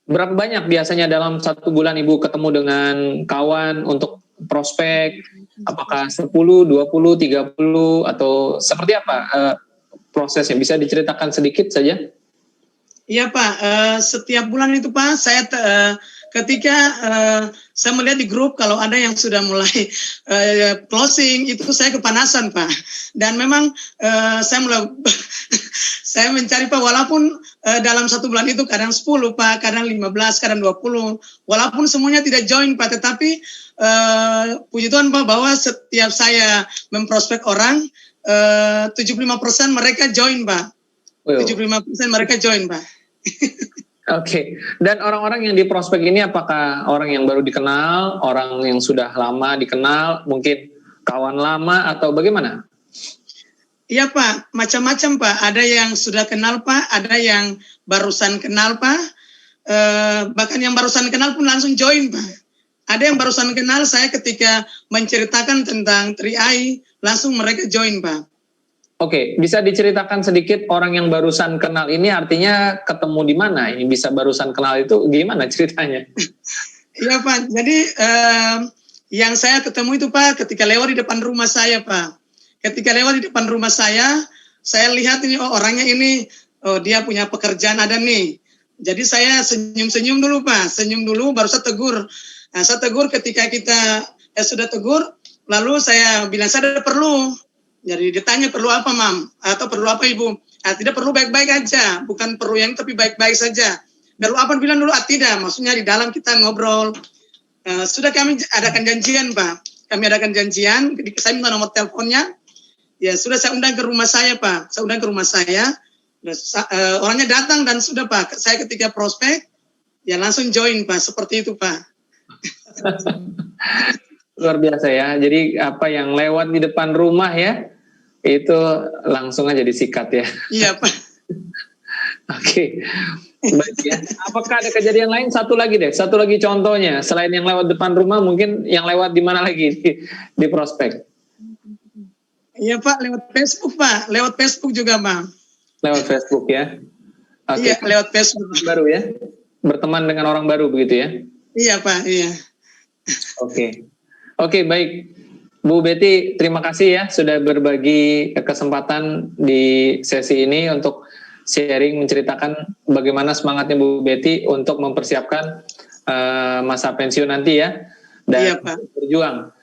Berapa banyak biasanya dalam 1 bulan Ibu ketemu dengan kawan untuk prospek? Apakah 10, 20, 30 atau seperti apa prosesnya? Bisa diceritakan sedikit saja? Iya Pak, setiap bulan itu Pak, saya ketika saya melihat di grup kalau ada yang sudah mulai closing, itu saya kepanasan Pak. Dan memang saya mulai saya mencari Pak, walaupun dalam 1 bulan itu kadang 10 Pak, kadang 15, kadang 20, walaupun semuanya tidak join Pak, tetapi puji Tuhan Pak, bahwa setiap saya memprospek orang, 75% mereka join Pak. 75% mereka join Pak. Oke. Dan orang-orang yang di prospek ini apakah orang yang baru dikenal, orang yang sudah lama dikenal, mungkin kawan lama atau bagaimana? Iya Pak, macam-macam Pak. Ada yang sudah kenal Pak, ada yang barusan kenal Pak. Bahkan yang barusan kenal pun langsung join Pak. Ada yang barusan kenal, saya ketika menceritakan tentang 3i, langsung mereka join Pak. Oke, bisa diceritakan sedikit orang yang barusan kenal ini artinya ketemu di mana? Ini bisa barusan kenal itu gimana ceritanya? Iya Pak, jadi yang saya ketemu itu Pak ketika lewat di depan rumah saya Pak. Ketika lewat di depan rumah saya lihat ini, oh orangnya ini, oh dia punya pekerjaan ada nih. Jadi saya senyum-senyum dulu Pak, senyum dulu baru saya tegur. Nah saya tegur ketika kita sudah tegur, lalu saya bilang saya ada perlu. Jadi ditanya perlu apa Mam? Atau perlu apa Ibu? Nah, tidak perlu baik-baik aja, bukan perlu yang tapi baik-baik saja. Perlu apa bilang dulu? Tidak, maksudnya di dalam kita ngobrol. Sudah kami adakan janjian Pak. Kami adakan janjian, saya minta nomor teleponnya. Ya sudah saya undang ke rumah saya Pak. Saya undang ke rumah saya. Orangnya datang dan sudah Pak. Saya ketika prospek, ya langsung join Pak. Seperti itu Pak. Luar biasa ya. Jadi apa yang lewat di depan rumah ya, itu langsung aja disikat ya. Iya Pak. Oke. Baik ya. Apakah ada kejadian lain? Satu lagi deh. Satu lagi contohnya. Selain yang lewat depan rumah, mungkin yang lewat di mana lagi di prospek? Iya Pak, lewat Facebook Pak. Lewat Facebook juga Pak. Lewat Facebook ya. Oke. Iya, lewat Facebook. Baru ya. Berteman dengan orang baru begitu ya. Iya Pak, iya. Oke. Oke, baik. Bu Betty, terima kasih ya sudah berbagi kesempatan di sesi ini untuk sharing, menceritakan bagaimana semangatnya Bu Betty untuk mempersiapkan masa pensiun nanti ya. Dan iya, Pak. Berjuang.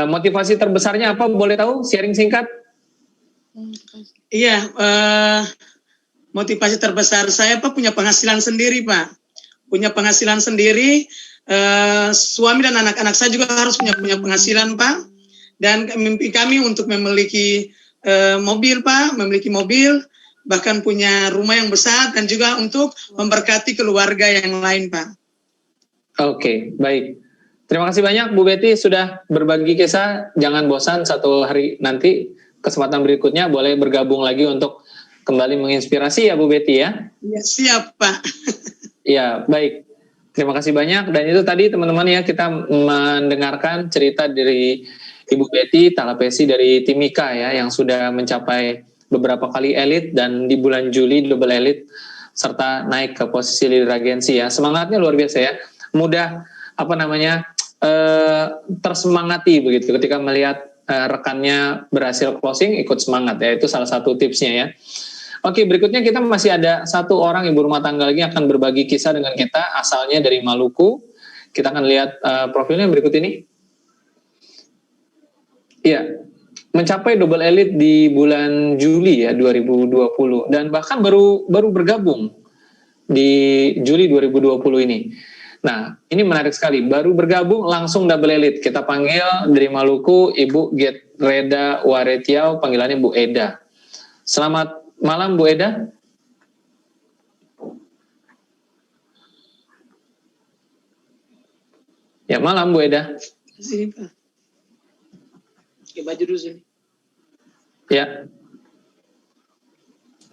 Motivasi terbesarnya apa? Boleh tahu? Sharing singkat? Iya, motivasi terbesar saya Pak punya penghasilan sendiri Pak. Punya penghasilan sendiri. Suami dan anak-anak saya juga harus punya penghasilan Pak. Dan mimpi kami untuk memiliki mobil Pak, memiliki mobil, bahkan punya rumah yang besar dan juga untuk memberkati keluarga yang lain Pak. Oke, baik. Terima kasih banyak Bu Betty sudah berbagi kisah. Jangan bosan, satu hari nanti kesempatan berikutnya boleh bergabung lagi untuk kembali menginspirasi ya Bu Betty ya. Ya, siap Pak. Ya, baik. Terima kasih banyak. Dan itu tadi teman-teman ya, kita mendengarkan cerita dari Ibu Betty Talapesi dari Timika ya, yang sudah mencapai beberapa kali elit dan di bulan Juli double elit serta naik ke posisi leader agensi ya. Semangatnya luar biasa ya. Mudah tersemangati begitu ketika melihat rekannya berhasil closing, ikut semangat ya. Itu salah satu tipsnya ya. Oke, berikutnya kita masih ada satu orang ibu rumah tangga lagi yang akan berbagi kisah dengan kita, asalnya dari Maluku. Kita akan lihat profilnya berikut ini. Iya, mencapai double elite di bulan Juli ya 2020 dan bahkan baru bergabung di Juli 2020 ini. Nah, ini menarik sekali, baru bergabung langsung double elite. Kita panggil dari Maluku Ibu Getreda Waretiau, panggilannya Bu Eda. Selamat malam Bu Eda. Ya, malam Bu Eda. Sini Pak. Pakai baju dulu sini. Ya.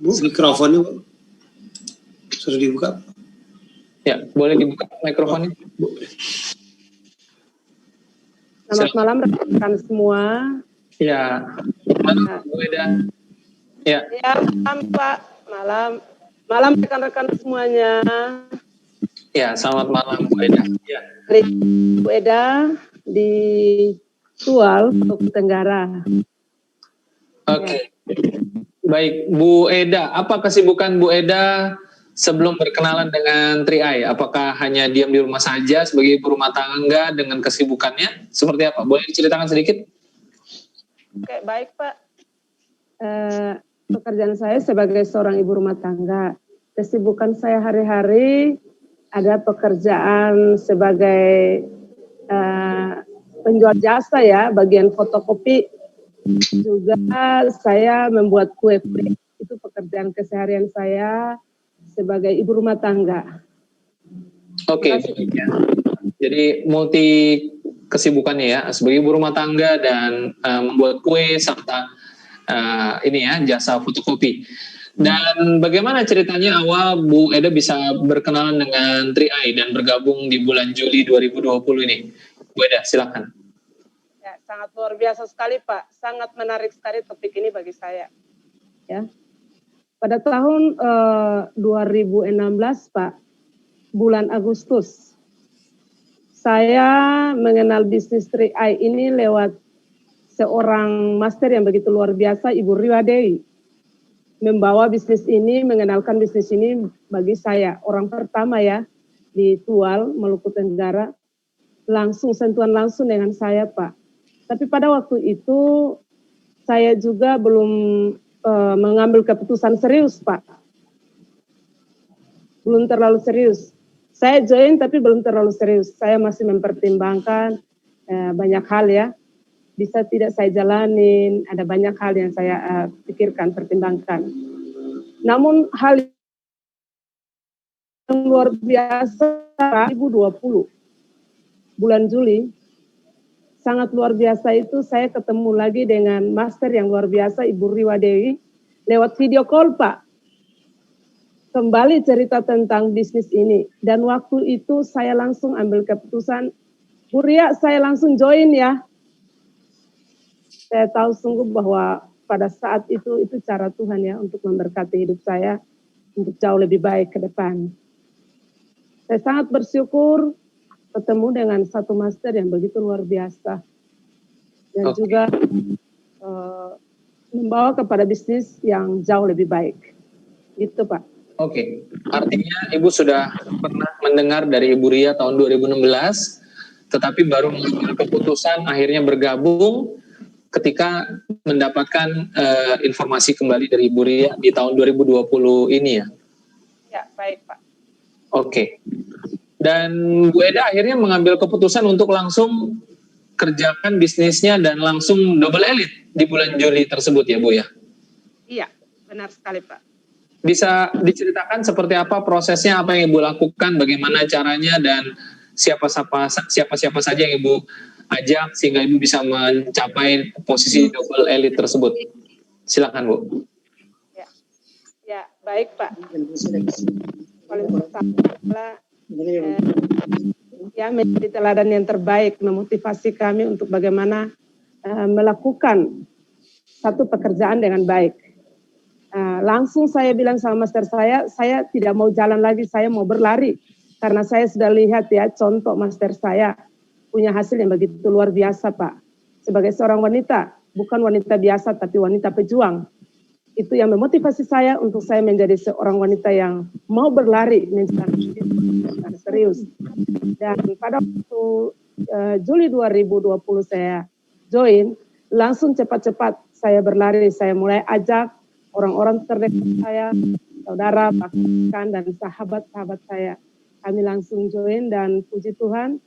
Bu, mikrofonnya sudah dibuka. Ya, boleh dibuka mikrofonnya. Selamat malam rekan semua. Ya, malam Bu Eda. Ya. Ya, malam Pak. Malam rekan-rekan semuanya. Ya, selamat malam Bu Eda. Ya. Bu Eda di Tual, Maluku Tenggara. Oke. Baik, Bu Eda, apa kesibukan Bu Eda sebelum berkenalan dengan Tri-Eye, apakah hanya diam di rumah saja sebagai ibu rumah tangga dengan kesibukannya? Seperti apa? Boleh diceritakan sedikit? Oke, baik Pak. Pekerjaan saya sebagai seorang ibu rumah tangga. Kesibukan saya hari-hari ada pekerjaan sebagai penjual jasa ya, bagian fotokopi. Juga saya membuat kue. Itu pekerjaan keseharian saya sebagai ibu rumah tangga. Oke. Jadi multi kesibukannya ya, sebagai ibu rumah tangga dan membuat kue serta ini ya, jasa fotokopi. Dan bagaimana ceritanya awal Bu Eda bisa berkenalan dengan Tri-Eye dan bergabung di bulan Juli 2020 ini? Bu Eda, silakan. Ya, sangat luar biasa sekali Pak, sangat menarik sekali topik ini bagi saya. Ya, pada tahun 2016 Pak, bulan Agustus, saya mengenal bisnis Tri-Eye ini lewat seorang master yang begitu luar biasa, Ibu Riwadewi. Membawa bisnis ini, mengenalkan bisnis ini bagi saya. Orang pertama ya, di Tual, Maluku Tenggara, langsung sentuhan langsung dengan saya Pak. Tapi pada waktu itu, saya juga belum mengambil keputusan serius Pak. Belum terlalu serius. Saya join tapi belum terlalu serius. Saya masih mempertimbangkan banyak hal ya. Bisa tidak saya jalanin, ada banyak hal yang saya pikirkan, pertimbangkan. Namun hal yang luar biasa 2020, bulan Juli, sangat luar biasa itu saya ketemu lagi dengan master yang luar biasa, Ibu Riwadewi, lewat video call Pak. Kembali cerita tentang bisnis ini. Dan waktu itu saya langsung ambil keputusan, Bu Ria saya langsung join ya. Saya tahu sungguh bahwa pada saat itu cara Tuhan ya untuk memberkati hidup saya untuk jauh lebih baik ke depan. Saya sangat bersyukur ketemu dengan satu master yang begitu luar biasa dan juga membawa kepada bisnis yang jauh lebih baik. Gitu Pak. Oke, artinya Ibu sudah pernah mendengar dari Ibu Ria tahun 2016, tetapi baru mengambil keputusan akhirnya bergabung ketika mendapatkan informasi kembali dari Ibu Ria di tahun 2020 ini ya? Ya, baik Pak. Oke. Dan Bu Eda akhirnya mengambil keputusan untuk langsung kerjakan bisnisnya dan langsung double elite di bulan Juli tersebut ya Bu ya? Iya, benar sekali Pak. Bisa diceritakan seperti apa prosesnya, apa yang Ibu lakukan, bagaimana caranya, dan siapa saja yang Ibu ajak sehingga Ibu bisa mencapai posisi double elite tersebut. Silakan Bu. Ya baik Pak. Paling pertama ya menjadi teladan yang terbaik, memotivasi kami untuk bagaimana melakukan satu pekerjaan dengan baik. Langsung saya bilang sama master saya tidak mau jalan lagi, saya mau berlari. Karena saya sudah lihat ya contoh master saya punya hasil yang begitu luar biasa Pak. Sebagai seorang wanita, bukan wanita biasa tapi wanita pejuang. Itu yang memotivasi saya untuk saya menjadi seorang wanita yang mau berlari menjadi serius. Dan pada waktu Juli 2020 saya join, langsung cepat-cepat saya berlari, saya mulai ajak orang-orang terdekat saya, saudara, bahkan dan sahabat-sahabat saya. Kami langsung join dan puji Tuhan,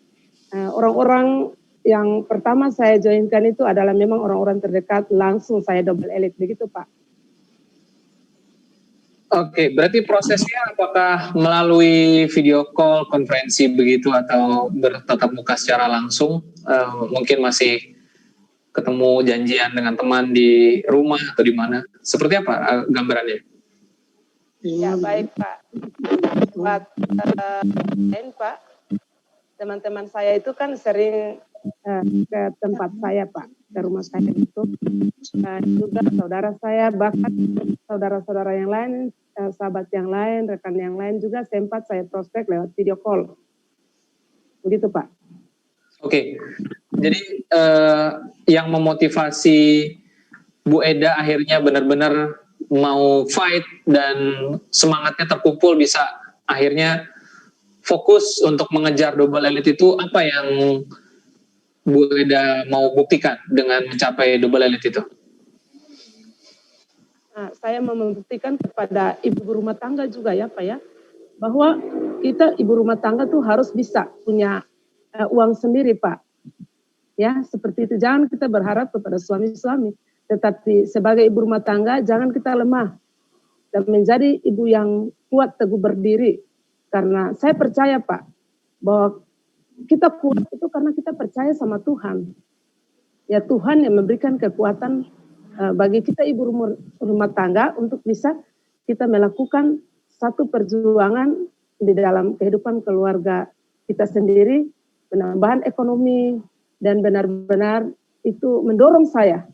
orang-orang yang pertama saya joinkan itu adalah memang orang-orang terdekat, langsung saya double elite, begitu Pak. Oke, berarti prosesnya apakah melalui video call, konferensi begitu, atau bertatap muka secara langsung? Mungkin masih ketemu janjian dengan teman di rumah atau di mana? Seperti apa gambarannya? Ya baik Pak. Pak, teman-teman saya itu kan sering ke tempat saya Pak, ke rumah saya itu. Juga saudara saya, bahkan saudara-saudara yang lain, sahabat yang lain, rekan yang lain juga sempat saya prospek lewat video call. Begitu Pak. Oke, jadi yang memotivasi Bu Eda akhirnya benar-benar mau fight dan semangatnya terkumpul bisa akhirnya fokus untuk mengejar double elite itu, apa yang Bu Eda mau buktikan dengan mencapai double elite itu? Nah, saya mau membuktikan kepada ibu rumah tangga juga ya Pak ya, bahwa kita ibu rumah tangga tuh harus bisa punya uang sendiri Pak. Ya, seperti itu. Jangan kita berharap kepada suami-suami, tetapi sebagai ibu rumah tangga jangan kita lemah dan menjadi ibu yang kuat teguh berdiri. Karena saya percaya Pak, bahwa kita kuat itu karena kita percaya sama Tuhan. Ya Tuhan yang memberikan kekuatan bagi kita ibu rumah tangga untuk bisa kita melakukan satu perjuangan di dalam kehidupan keluarga kita sendiri, penambahan ekonomi, dan benar-benar itu mendorong saya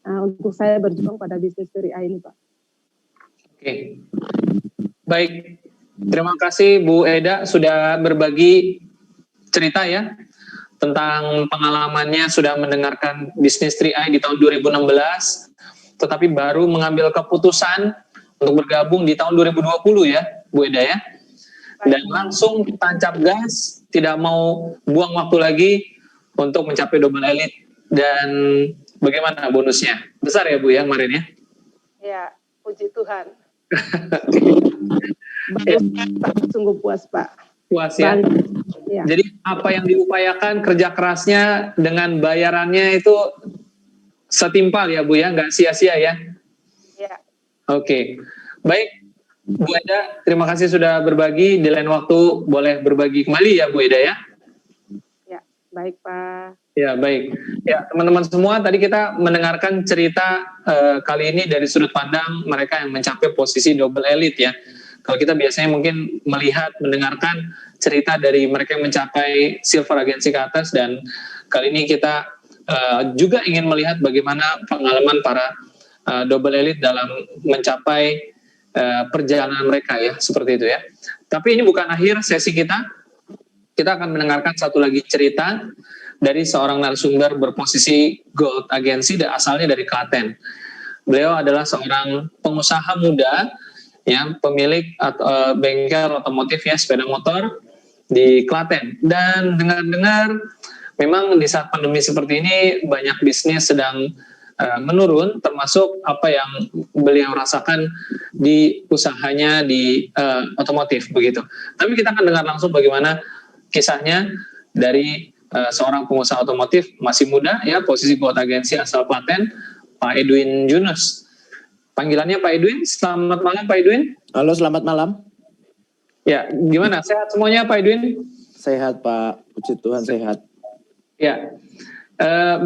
untuk saya berjuang pada bisnis TRI ini Pak. Oke, baik. Terima kasih Bu Eda sudah berbagi cerita ya tentang pengalamannya sudah mendengarkan bisnis 3i di tahun 2016, tetapi baru mengambil keputusan untuk bergabung di tahun 2020 ya Bu Eda ya. Dan langsung tancap gas, tidak mau buang waktu lagi untuk mencapai double elite. Dan bagaimana bonusnya? Besar ya Bu ya kemarin ya? Ya, puji Tuhan. Sungguh puas Pak. Puas ya? Ya. Jadi apa yang diupayakan, kerja kerasnya dengan bayarannya itu setimpal ya Bu ya, nggak sia-sia ya? Ya. Oke, baik Bu Eda, terima kasih sudah berbagi. Di lain waktu boleh berbagi kembali ya Bu Eda ya? Ya, baik Pak. Ya baik, ya teman-teman semua tadi kita mendengarkan cerita kali ini dari sudut pandang mereka yang mencapai posisi double elite ya. Kalau kita biasanya mungkin melihat, mendengarkan cerita dari mereka yang mencapai silver agency ke atas, dan kali ini kita juga ingin melihat bagaimana pengalaman para double elite dalam mencapai perjalanan mereka ya, seperti itu ya. Tapi ini bukan akhir sesi kita. Kita akan mendengarkan satu lagi cerita dari seorang narasumber berposisi gold agency dan asalnya dari Klaten. Beliau adalah seorang pengusaha muda yang pemilik bengkel otomotif ya, sepeda motor di Klaten. Dan dengar-dengar memang di saat pandemi seperti ini banyak bisnis sedang menurun, termasuk apa yang beliau rasakan di usahanya di otomotif begitu. Tapi kita akan dengar langsung bagaimana kisahnya dari seorang pengusaha otomotif masih muda ya, posisi gold agency asal Klaten, Pak Edwin Yunus. Panggilannya Pak Edwin. Selamat malam Pak Edwin. Halo, selamat malam. Ya, gimana? Sehat semuanya Pak Edwin? Sehat Pak, puji Tuhan sehat. Ya,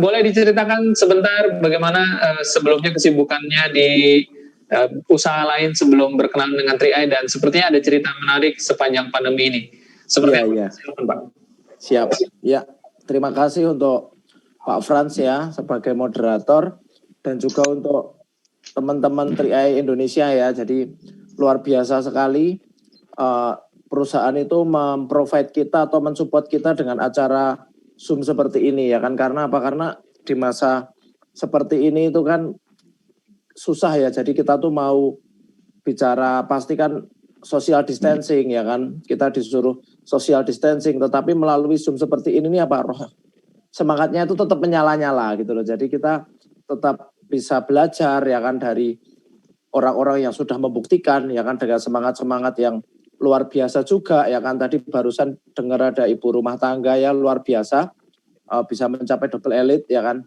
boleh diceritakan sebentar bagaimana sebelumnya kesibukannya di usaha lain sebelum berkenalan dengan 3i, dan sepertinya ada cerita menarik sepanjang pandemi ini. Seperti ya. Silakan Pak. Siap. Ya, terima kasih untuk Pak Frans ya sebagai moderator, dan juga untuk teman-teman 3i Indonesia ya. Jadi luar biasa sekali perusahaan itu memprovide kita atau mensupport kita dengan acara Zoom seperti ini ya kan. Karena apa? Karena di masa seperti ini itu kan susah ya. Jadi kita tuh mau bicara pastikan social distancing ya kan. Kita disuruh social distancing, tetapi melalui Zoom seperti ini nih apa? Semangatnya itu tetap menyala-nyala gitu loh. Jadi kita tetap bisa belajar ya kan dari orang-orang yang sudah membuktikan ya kan, dengan semangat-semangat yang luar biasa juga ya kan. Tadi barusan dengar ada ibu rumah tangga ya luar biasa bisa mencapai double elite ya kan.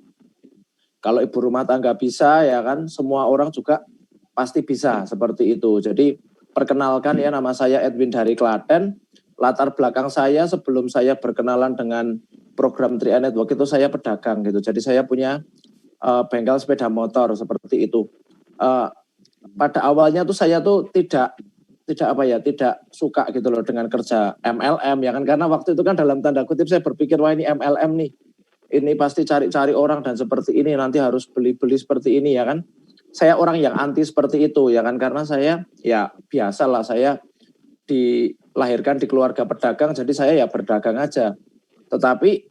Kalau ibu rumah tangga bisa ya kan, semua orang juga pasti bisa seperti itu. Jadi perkenalkan ya, nama saya Edwin dari Klaten. Latar belakang saya sebelum saya berkenalan dengan program 3i Network itu saya pedagang gitu. Jadi saya punya bengkel sepeda motor seperti itu. Pada awalnya tuh saya tuh tidak suka gitu loh dengan kerja MLM ya kan, karena waktu itu kan dalam tanda kutip saya berpikir wah ini MLM nih, ini pasti cari-cari orang dan seperti ini nanti harus beli-beli seperti ini ya kan. Saya orang yang anti seperti itu ya kan, karena saya ya biasalah, saya dilahirkan di keluarga pedagang, jadi saya ya berdagang aja. Tetapi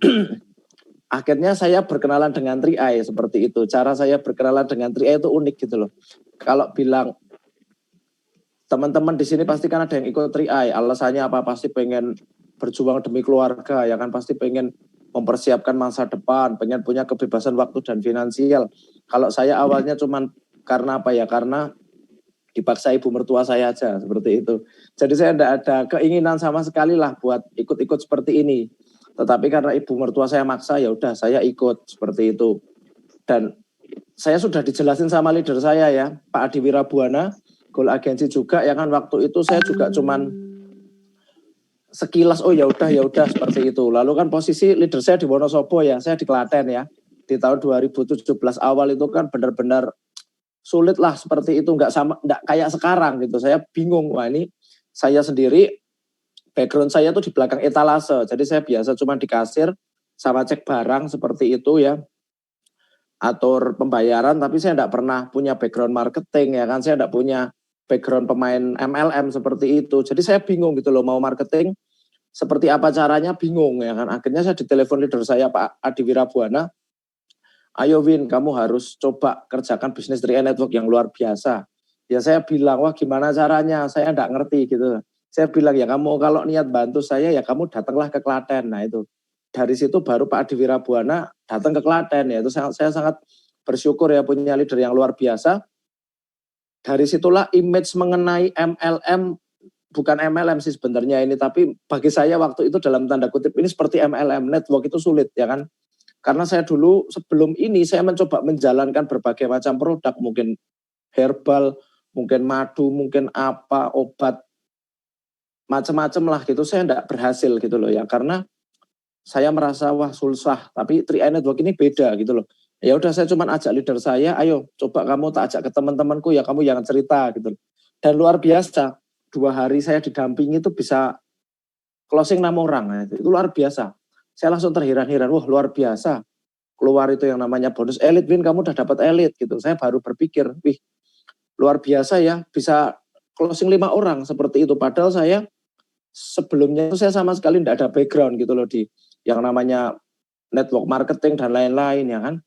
akhirnya saya berkenalan dengan 3i seperti itu. Cara saya berkenalan dengan 3i itu unik gitu loh. Kalau bilang teman-teman di sini pasti kan ada yang ikut 3i, alasannya apa? Pasti pengen berjuang demi keluarga, ya kan, pasti pengen mempersiapkan masa depan, pengen punya kebebasan waktu dan finansial. Kalau saya awalnya cuman karena apa ya? Karena dipaksa ibu mertua saya aja seperti itu. Jadi saya tidak ada keinginan sama sekali lah buat ikut-ikut seperti ini. Tetapi karena ibu mertua saya maksa, ya udah saya ikut seperti itu. Dan saya sudah dijelasin sama leader saya ya, Pak Adi Wirabuana, Goal Agensi juga, ya kan, waktu itu saya juga cuman sekilas ya udah seperti itu. Lalu kan posisi leader saya di Wonosobo ya, saya di Klaten ya. Di tahun 2017 awal itu kan benar-benar sulit lah seperti itu, nggak kayak sekarang gitu. Saya bingung, wah ini saya sendiri background saya tuh di belakang etalase. Jadi saya biasa cuma di kasir sama cek barang seperti itu ya. Atur pembayaran, tapi saya tidak pernah punya background marketing ya kan, saya tidak punya background pemain MLM seperti itu. Jadi saya bingung gitu loh, mau marketing seperti apa caranya, bingung ya kan. Akhirnya saya ditelepon leader saya Pak Adi Wirabuana, ayo Win, kamu harus coba kerjakan bisnis 3i Network yang luar biasa. Ya saya bilang, wah gimana caranya, saya tidak ngerti gitu. Saya bilang, ya kamu kalau niat bantu saya ya kamu datanglah ke Klaten. Nah itu, dari situ baru Pak Adi Wirabuana datang ke Klaten ya. Itu saya sangat bersyukur ya punya leader yang luar biasa. Dari situlah image mengenai MLM, bukan MLM sih sebenarnya ini, tapi bagi saya waktu itu dalam tanda kutip ini seperti MLM, network itu sulit ya kan. Karena saya dulu sebelum ini saya mencoba menjalankan berbagai macam produk, mungkin herbal, mungkin madu, mungkin apa, obat, macam-macam lah gitu, saya tidak berhasil gitu loh ya, karena saya merasa wah susah, tapi 3i Network ini beda gitu loh. Ya udah saya cuma ajak leader saya, ayo coba kamu tak ajak ke teman-temanku ya, kamu jangan cerita gitu. Dan luar biasa, 2 hari saya didampingi itu bisa closing 6 orang, nah, itu luar biasa. Saya langsung terheran-heran, wah luar biasa. Keluar itu yang namanya bonus elit, Win kamu udah dapat elit gitu. Saya baru berpikir, wih luar biasa ya, bisa closing 5 orang seperti itu. Padahal saya sebelumnya itu saya sama sekali tidak ada background gitu loh di yang namanya network marketing dan lain-lain ya kan.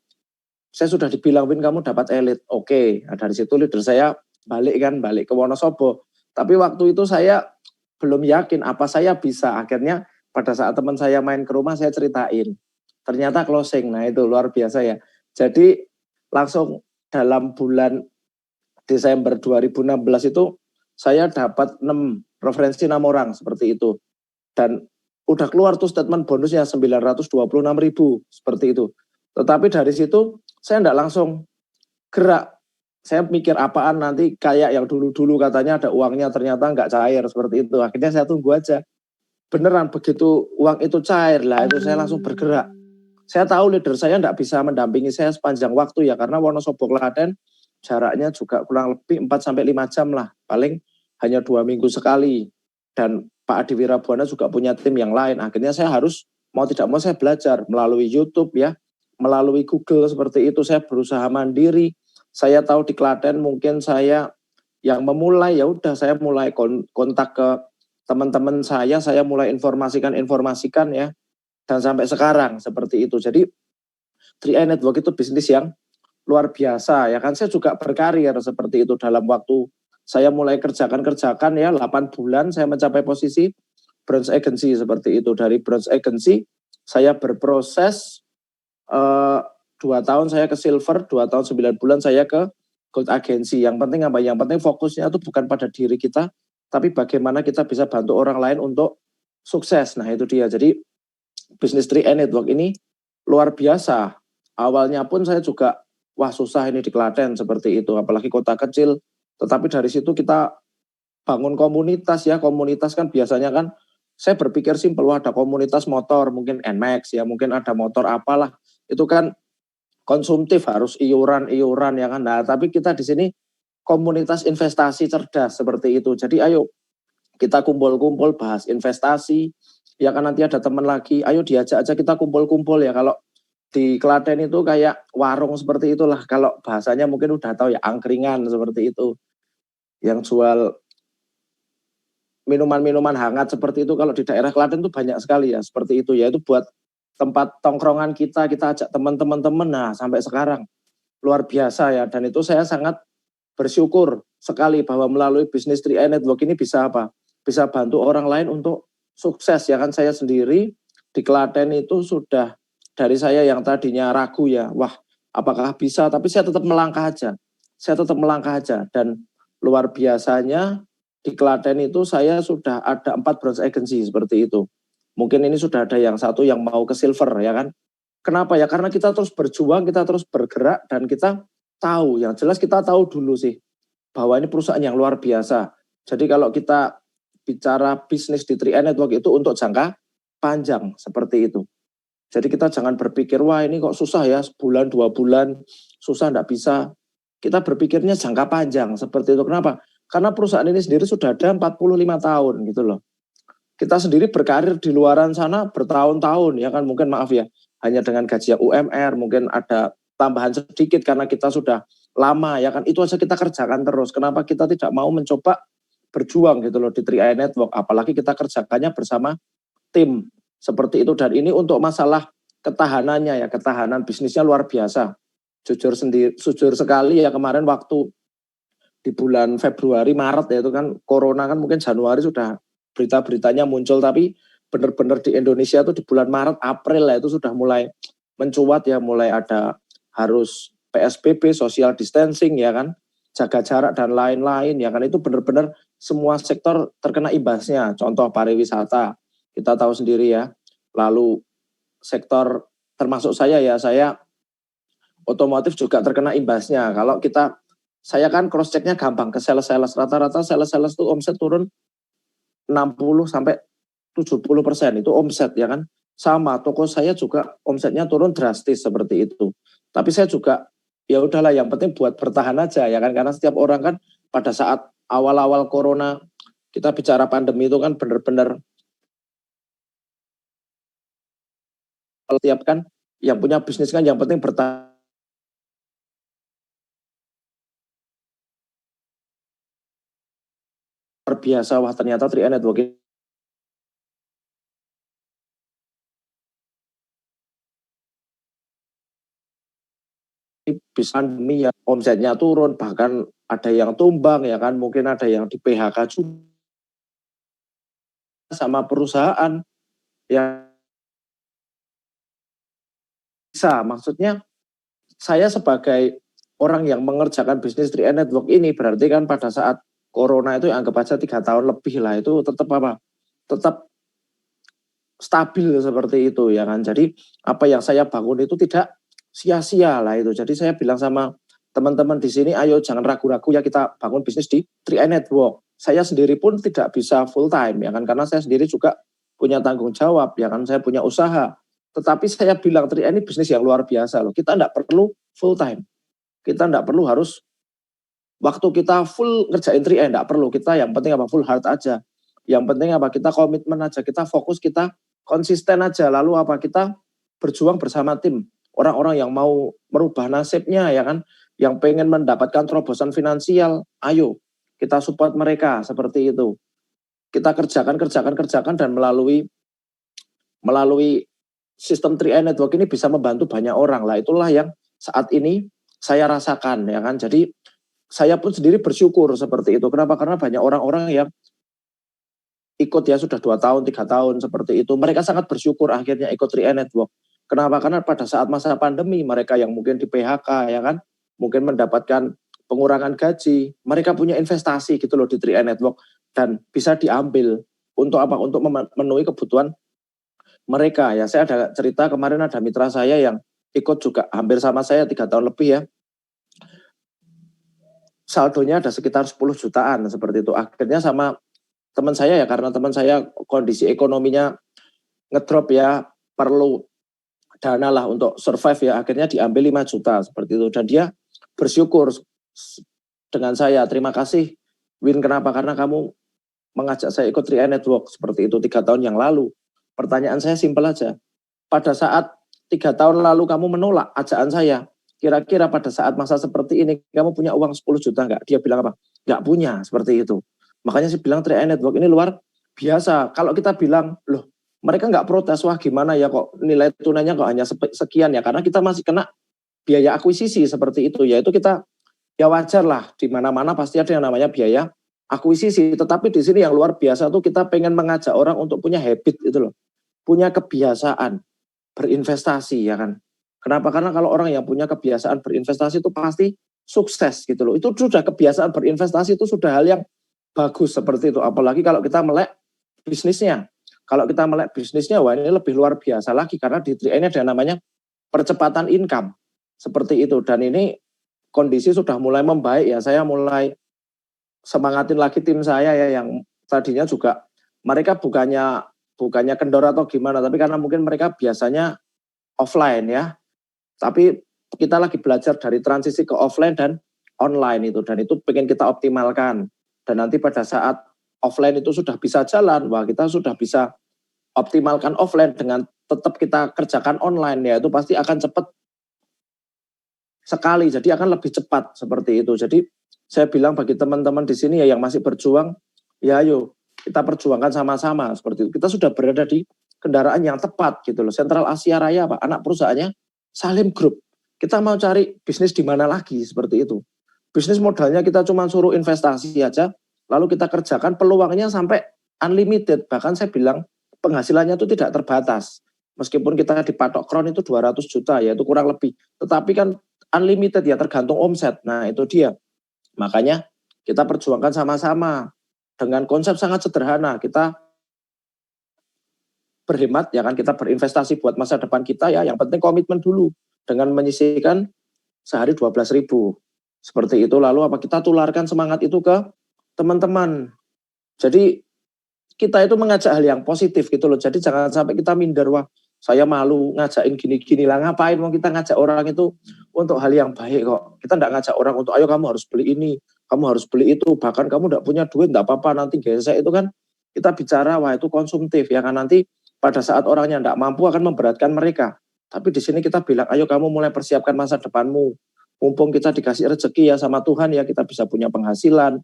Saya sudah dibilang, Win kamu dapat elit. Oke, nah dari situ leader saya balik ke Wonosobo. Tapi waktu itu saya belum yakin apa saya bisa. Akhirnya pada saat teman saya main ke rumah saya ceritain. Ternyata closing, nah itu luar biasa ya. Jadi langsung dalam bulan Desember 2016 itu saya dapat 6 referensi 6 orang seperti itu. Dan udah keluar tuh statement bonusnya 926.000 seperti itu. Tetapi dari situ saya enggak langsung gerak. Saya mikir apaan nanti kayak yang dulu-dulu katanya ada uangnya, ternyata enggak cair seperti itu. Akhirnya saya tunggu aja. Beneran begitu uang itu cair lah, itu saya langsung bergerak. Saya tahu leader saya enggak bisa mendampingi saya sepanjang waktu ya, karena Wonosobo Klaten jaraknya juga kurang lebih 4-5 jam lah. Paling hanya 2 minggu sekali. Dan Pak Adi Wirabuana juga punya tim yang lain. Akhirnya saya harus, mau tidak mau saya belajar melalui YouTube ya, melalui Google seperti itu. Saya berusaha mandiri. Saya tahu di Klaten mungkin saya yang memulai, ya udah saya mulai kontak ke teman-teman saya mulai informasikan ya. Dan sampai sekarang seperti itu. Jadi 3i Network itu bisnis yang luar biasa ya kan. Saya juga berkarir seperti itu dalam waktu saya mulai kerjakan ya 8 bulan saya mencapai posisi bronze agency seperti itu. Dari bronze agency saya berproses 2 tahun saya ke silver, 2 tahun 9 bulan saya ke gold agency. Yang penting apa? Yang penting fokusnya itu bukan pada diri kita, tapi bagaimana kita bisa bantu orang lain untuk sukses. Nah itu dia. Jadi bisnis 3i Network ini luar biasa. Awalnya pun saya juga wah susah ini di Klaten seperti itu, apalagi kota kecil. Tetapi dari situ kita bangun komunitas ya. Komunitas kan biasanya kan saya berpikir simpel, wah ada komunitas motor, mungkin NMAX ya, mungkin ada motor apalah. Itu kan konsumtif, harus iuran ya kan. Nah, tapi kita di sini komunitas investasi cerdas seperti itu. Jadi ayo kita kumpul-kumpul bahas investasi. Ya kan nanti ada teman lagi, ayo diajak aja kita kumpul-kumpul ya. Kalau di Klaten itu kayak warung seperti itulah. Kalau bahasanya mungkin udah tahu ya, angkringan seperti itu. Yang jual minuman-minuman hangat seperti itu, kalau di daerah Klaten itu banyak sekali ya seperti itu ya. Itu buat tempat tongkrongan kita ajak teman-teman, nah sampai sekarang luar biasa ya. Dan itu saya sangat bersyukur sekali bahwa melalui bisnis 3i Network ini bisa bisa bantu orang lain untuk sukses ya kan. Saya sendiri di Klaten itu sudah, dari saya yang tadinya ragu ya, wah apakah bisa, tapi saya tetap melangkah aja, dan luar biasanya di Klaten itu saya sudah ada 4 bronze agency seperti itu. Mungkin ini sudah ada yang satu yang mau ke silver ya kan. Kenapa ya? Karena kita terus berjuang, kita terus bergerak, dan kita tahu, yang jelas kita tahu dulu sih bahwa ini perusahaan yang luar biasa. Jadi kalau kita bicara bisnis di 3i Network itu untuk jangka panjang seperti itu. Jadi kita jangan berpikir, wah ini kok susah ya, sebulan 2 bulan, susah enggak bisa. Kita berpikirnya jangka panjang seperti itu. Kenapa? Karena perusahaan ini sendiri sudah ada 45 tahun gitu loh. Kita sendiri berkarir di luaran sana bertahun-tahun ya kan, mungkin maaf ya, hanya dengan gaji yang UMR, mungkin ada tambahan sedikit karena kita sudah lama ya kan, itu aja kita kerjakan terus. Kenapa kita tidak mau mencoba berjuang gitu loh di 3i Network, apalagi kita kerjakannya bersama tim seperti itu. Dan ini untuk masalah ketahanannya ya, ketahanan bisnisnya luar biasa. Jujur sekali ya, kemarin waktu di bulan Februari, Maret ya, itu kan corona kan, mungkin Januari sudah berita-beritanya muncul, tapi benar-benar di Indonesia itu di bulan Maret, April lah itu sudah mulai mencuat ya, mulai ada harus PSBB, social distancing ya kan, jaga jarak dan lain-lain ya kan. Itu benar-benar semua sektor terkena imbasnya. Contoh pariwisata, kita tahu sendiri ya. Lalu sektor termasuk saya ya, saya otomotif juga terkena imbasnya. Kalau saya kan cross checknya gampang ke sales, rata-rata sales itu omset turun 60 sampai 70% itu omset ya kan. Sama toko saya juga omsetnya turun drastis seperti itu. Tapi saya juga ya udahlah, yang penting buat bertahan aja ya kan, karena setiap orang kan pada saat awal-awal corona, kita bicara pandemi itu kan benar-benar setiap kan yang punya bisnis kan yang penting bertahan. Biasa, wah ternyata 3i Network bisa pandemi ya, omsetnya turun, bahkan ada yang tumbang ya kan, mungkin ada yang di PHK juga sama perusahaan yang bisa. Maksudnya saya sebagai orang yang mengerjakan bisnis 3i Network ini, berarti kan pada saat corona itu anggap aja 3 tahun lebih lah, itu tetap stabil seperti itu ya kan. Jadi apa yang saya bangun itu tidak sia-sia lah itu. Jadi saya bilang sama teman-teman di sini, ayo jangan ragu-ragu ya, kita bangun bisnis di 3i Network. Saya sendiri pun tidak bisa full time ya kan, karena saya sendiri juga punya tanggung jawab ya kan, saya punya usaha. Tetapi saya bilang 3i ini bisnis yang luar biasa loh. Kita tidak perlu full time. Kita tidak perlu harus waktu kita full ngerjain 3i, tidak perlu. Kita yang penting full heart aja. Yang penting kita komitmen aja, kita fokus, kita konsisten aja. Lalu kita berjuang bersama tim. Orang-orang yang mau merubah nasibnya ya kan, yang pengen mendapatkan terobosan finansial, ayo kita support mereka seperti itu. Kita kerjakan dan melalui sistem 3i Network ini bisa membantu banyak orang lah. Itulah yang saat ini saya rasakan ya kan. Jadi saya pun sendiri bersyukur seperti itu. Kenapa? Karena banyak orang-orang yang ikut ya sudah 2 tahun, 3 tahun seperti itu. Mereka sangat bersyukur akhirnya ikut 3i Network. Kenapa? Karena pada saat masa pandemi, mereka yang mungkin di PHK ya kan, mungkin mendapatkan pengurangan gaji, mereka punya investasi gitu loh di 3i Network, dan bisa diambil untuk untuk memenuhi kebutuhan mereka ya. Saya ada cerita kemarin, ada mitra saya yang ikut juga hampir sama saya 3 tahun lebih ya. Saldonya ada sekitar 10 jutaan seperti itu. Akhirnya sama teman saya ya, karena teman saya kondisi ekonominya ngedrop ya, perlu dana lah untuk survive ya, akhirnya diambil 5 juta seperti itu. Dan dia bersyukur dengan saya, terima kasih Win, kenapa? Karena kamu mengajak saya ikut 3i Network seperti itu 3 tahun yang lalu. Pertanyaan saya simpel aja, pada saat 3 tahun lalu kamu menolak ajakan saya, kira-kira pada saat masa seperti ini kamu punya uang 10 juta enggak? Dia bilang apa? Enggak punya, seperti itu. Makanya saya bilang 3i Network ini luar biasa. Kalau kita bilang, loh mereka nggak protes, wah gimana ya kok nilai tunainya kok hanya sekian ya, karena kita masih kena biaya akuisisi seperti itu, yaitu kita ya wajar lah, di mana-mana pasti ada yang namanya biaya akuisisi, tetapi di sini yang luar biasa tuh kita pengen mengajak orang untuk punya habit itu loh, punya kebiasaan berinvestasi ya kan. Kenapa? Karena kalau orang yang punya kebiasaan berinvestasi itu pasti sukses gitu loh. Itu sudah kebiasaan berinvestasi, itu sudah hal yang bagus seperti itu. Apalagi kalau kita melek bisnisnya. Kalau kita melek bisnisnya, wah ini lebih luar biasa lagi, karena di 3i ini ada namanya percepatan income seperti itu. Dan ini kondisi sudah mulai membaik ya, saya mulai semangatin lagi tim saya ya, yang tadinya juga mereka bukannya kendor atau gimana, tapi karena mungkin mereka biasanya offline ya, tapi kita lagi belajar dari transisi ke offline dan online itu, dan itu pengen kita optimalkan. Dan nanti pada saat offline itu sudah bisa jalan, wah kita sudah bisa optimalkan offline dengan tetap kita kerjakan online ya, itu pasti akan cepat sekali, jadi akan lebih cepat seperti itu. Jadi saya bilang bagi teman-teman di sini ya yang masih berjuang, ya ayo kita perjuangkan sama-sama seperti itu. Kita sudah berada di kendaraan yang tepat gitu loh. Sentral Asia Raya Pak, anak perusahaannya Salim Group. Kita mau cari bisnis di mana lagi seperti itu. Bisnis modalnya kita cuma suruh investasi aja, lalu kita kerjakan, peluangnya sampai unlimited. Bahkan saya bilang penghasilannya itu tidak terbatas. Meskipun kita dipatok kron itu 200 juta ya, itu kurang lebih. Tetapi kan unlimited ya, tergantung omset. Nah itu dia. Makanya kita perjuangkan sama-sama dengan konsep sangat sederhana. Kita berhemat ya kan, kita berinvestasi buat masa depan kita ya. Yang penting komitmen dulu dengan menyisihkan sehari 12.000 seperti itu. Lalu apa kita tularkan semangat itu ke teman-teman. Jadi kita itu mengajak hal yang positif gitu loh. Jadi jangan sampai kita minder, wah saya malu ngajakin gini-gini lah, ngapain mau kita ngajak orang itu untuk hal yang baik kok. Kita enggak ngajak orang untuk ayo kamu harus beli ini, kamu harus beli itu, bahkan kamu enggak punya duit enggak apa-apa nanti gesek, itu kan kita bicara wah itu konsumtif ya kan, nanti pada saat orangnya enggak mampu akan memberatkan mereka. Tapi di sini kita bilang ayo kamu mulai persiapkan masa depanmu. Mumpung kita dikasih rezeki ya sama Tuhan ya, kita bisa punya penghasilan,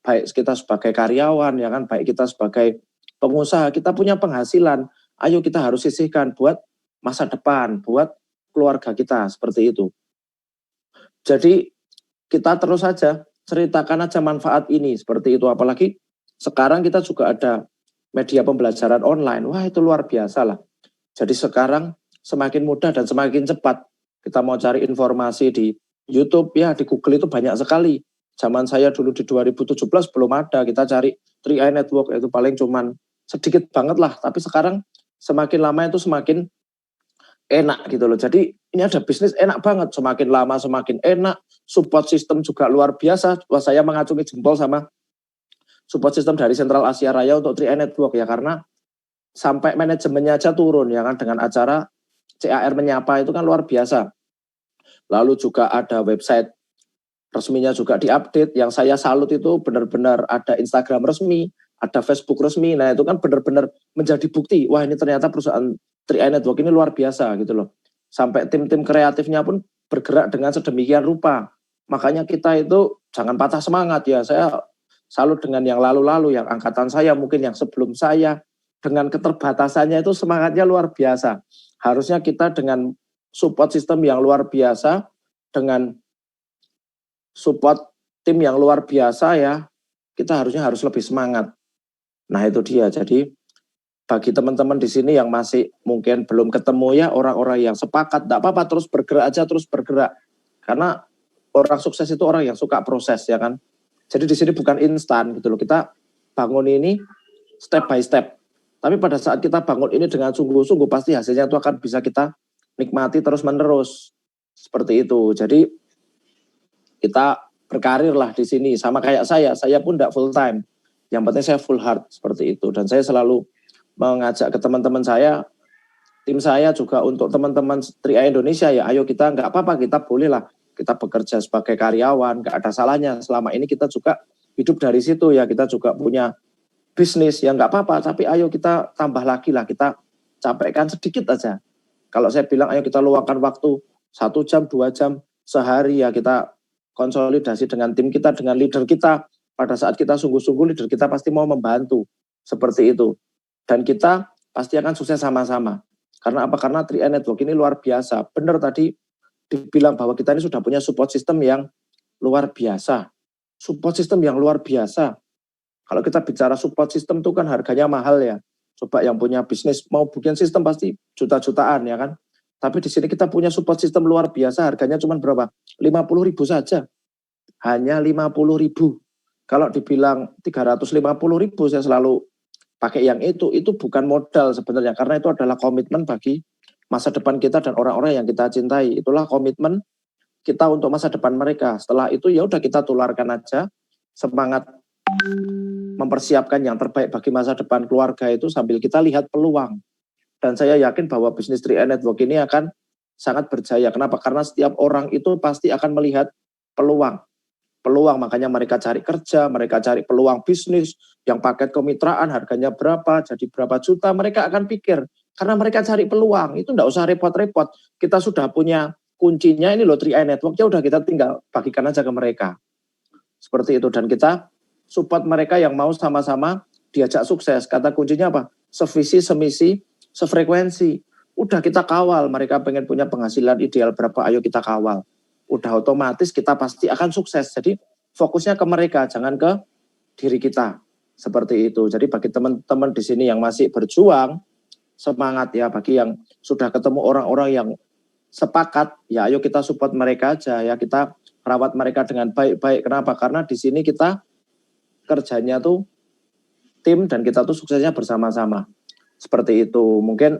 baik kita sebagai karyawan ya kan, baik kita sebagai pengusaha, kita punya penghasilan. Ayo kita harus sisihkan buat masa depan, buat keluarga kita, seperti itu. Jadi kita terus saja ceritakan aja manfaat ini, seperti itu. Apalagi sekarang kita juga ada media pembelajaran online, wah itu luar biasa lah. Jadi sekarang semakin mudah dan semakin cepat. Kita mau cari informasi di YouTube ya, di Google itu banyak sekali. Zaman saya dulu di 2017 belum ada, kita cari 3i Network itu paling cuman sedikit banget lah, tapi sekarang semakin lama itu semakin enak gitu loh. Jadi ini ada bisnis enak banget, semakin lama semakin enak, support system juga luar biasa. Wah saya mengacungi jempol sama support system dari Sentral Asia Raya untuk 3i Network ya, karena sampai manajemennya aja turun ya kan, dengan acara CAR Menyapa itu kan luar biasa. Lalu juga ada website resminya juga diupdate, yang saya salut itu benar-benar ada Instagram resmi, ada Facebook resmi. Nah itu kan benar-benar menjadi bukti, wah ini ternyata perusahaan 3i Network ini luar biasa gitu loh. Sampai tim-tim kreatifnya pun bergerak dengan sedemikian rupa. Makanya kita itu jangan patah semangat ya. Saya salut dengan yang lalu-lalu, yang angkatan saya, mungkin yang sebelum saya, dengan keterbatasannya itu semangatnya luar biasa. Harusnya kita dengan support sistem yang luar biasa, dengan support tim yang luar biasa ya, kita harus lebih semangat. Nah itu dia. Jadi bagi teman-teman di sini yang masih mungkin belum ketemu ya orang-orang yang sepakat, tidak apa-apa, terus bergerak aja, terus bergerak. Karena orang sukses itu orang yang suka proses ya kan. Jadi di sini bukan instan gitu loh. Kita bangun ini step by step. Tapi pada saat kita bangun ini dengan sungguh-sungguh, pasti hasilnya itu akan bisa kita nikmati terus-menerus. Seperti itu. Jadi kita berkarir lah di sini. Sama kayak saya pun tidak full time. Yang penting saya full heart seperti itu. Dan saya selalu mengajak ke teman-teman saya, tim saya juga untuk teman-teman 3i Indonesia ya, ayo kita nggak apa-apa, kita boleh lah kita bekerja sebagai karyawan, nggak ada salahnya. Selama ini kita juga hidup dari situ ya, kita juga punya bisnis ya nggak apa-apa, tapi ayo kita tambah lagi lah, kita capekkan sedikit aja. Kalau saya bilang ayo kita luangkan waktu 1 jam, 2 jam sehari ya, kita konsolidasi dengan tim kita, dengan leader kita. Pada saat kita sungguh-sungguh, leader kita pasti mau membantu. Seperti itu. Dan kita pasti akan sukses sama-sama. Karena apa? Karena 3i Network ini luar biasa. Benar tadi dibilang bahwa kita ini sudah punya support system yang luar biasa. Support system yang luar biasa. Kalau kita bicara support system itu kan harganya mahal ya. Coba yang punya bisnis mau bikin sistem pasti juta-jutaan ya kan. Tapi di sini kita punya support system luar biasa, harganya cuma berapa? 50.000 saja. Hanya 50.000. Kalau dibilang 350.000 saya selalu pakai yang itu bukan modal sebenarnya, karena itu adalah komitmen bagi masa depan kita dan orang-orang yang kita cintai. Itulah komitmen kita untuk masa depan mereka. Setelah itu ya udah kita tularkan aja semangat mempersiapkan yang terbaik bagi masa depan keluarga itu sambil kita lihat peluang. Dan saya yakin bahwa bisnis 3i Network ini akan sangat berjaya. Kenapa? Karena setiap orang itu pasti akan melihat peluang. Peluang, makanya mereka cari kerja, mereka cari peluang bisnis, yang paket kemitraan harganya berapa, jadi berapa juta, mereka akan pikir. Karena mereka cari peluang, itu enggak usah repot-repot. Kita sudah punya kuncinya, ini loh 3i Network, ya udah kita tinggal bagikan aja ke mereka. Seperti itu, dan kita support mereka yang mau sama-sama diajak sukses. Kata kuncinya apa? Sevisi, semisi, sefrekuensi. Udah kita kawal, mereka pengen punya penghasilan ideal berapa, ayo kita kawal. Udah otomatis kita pasti akan sukses. Jadi fokusnya ke mereka, jangan ke diri kita. Seperti itu. Jadi bagi teman-teman di sini yang masih berjuang, semangat ya. Bagi yang sudah ketemu orang-orang yang sepakat, ya ayo kita support mereka aja ya. Kita rawat mereka dengan baik-baik. Kenapa? Karena di sini kita kerjanya tuh tim dan kita tuh suksesnya bersama-sama. Seperti itu. Mungkin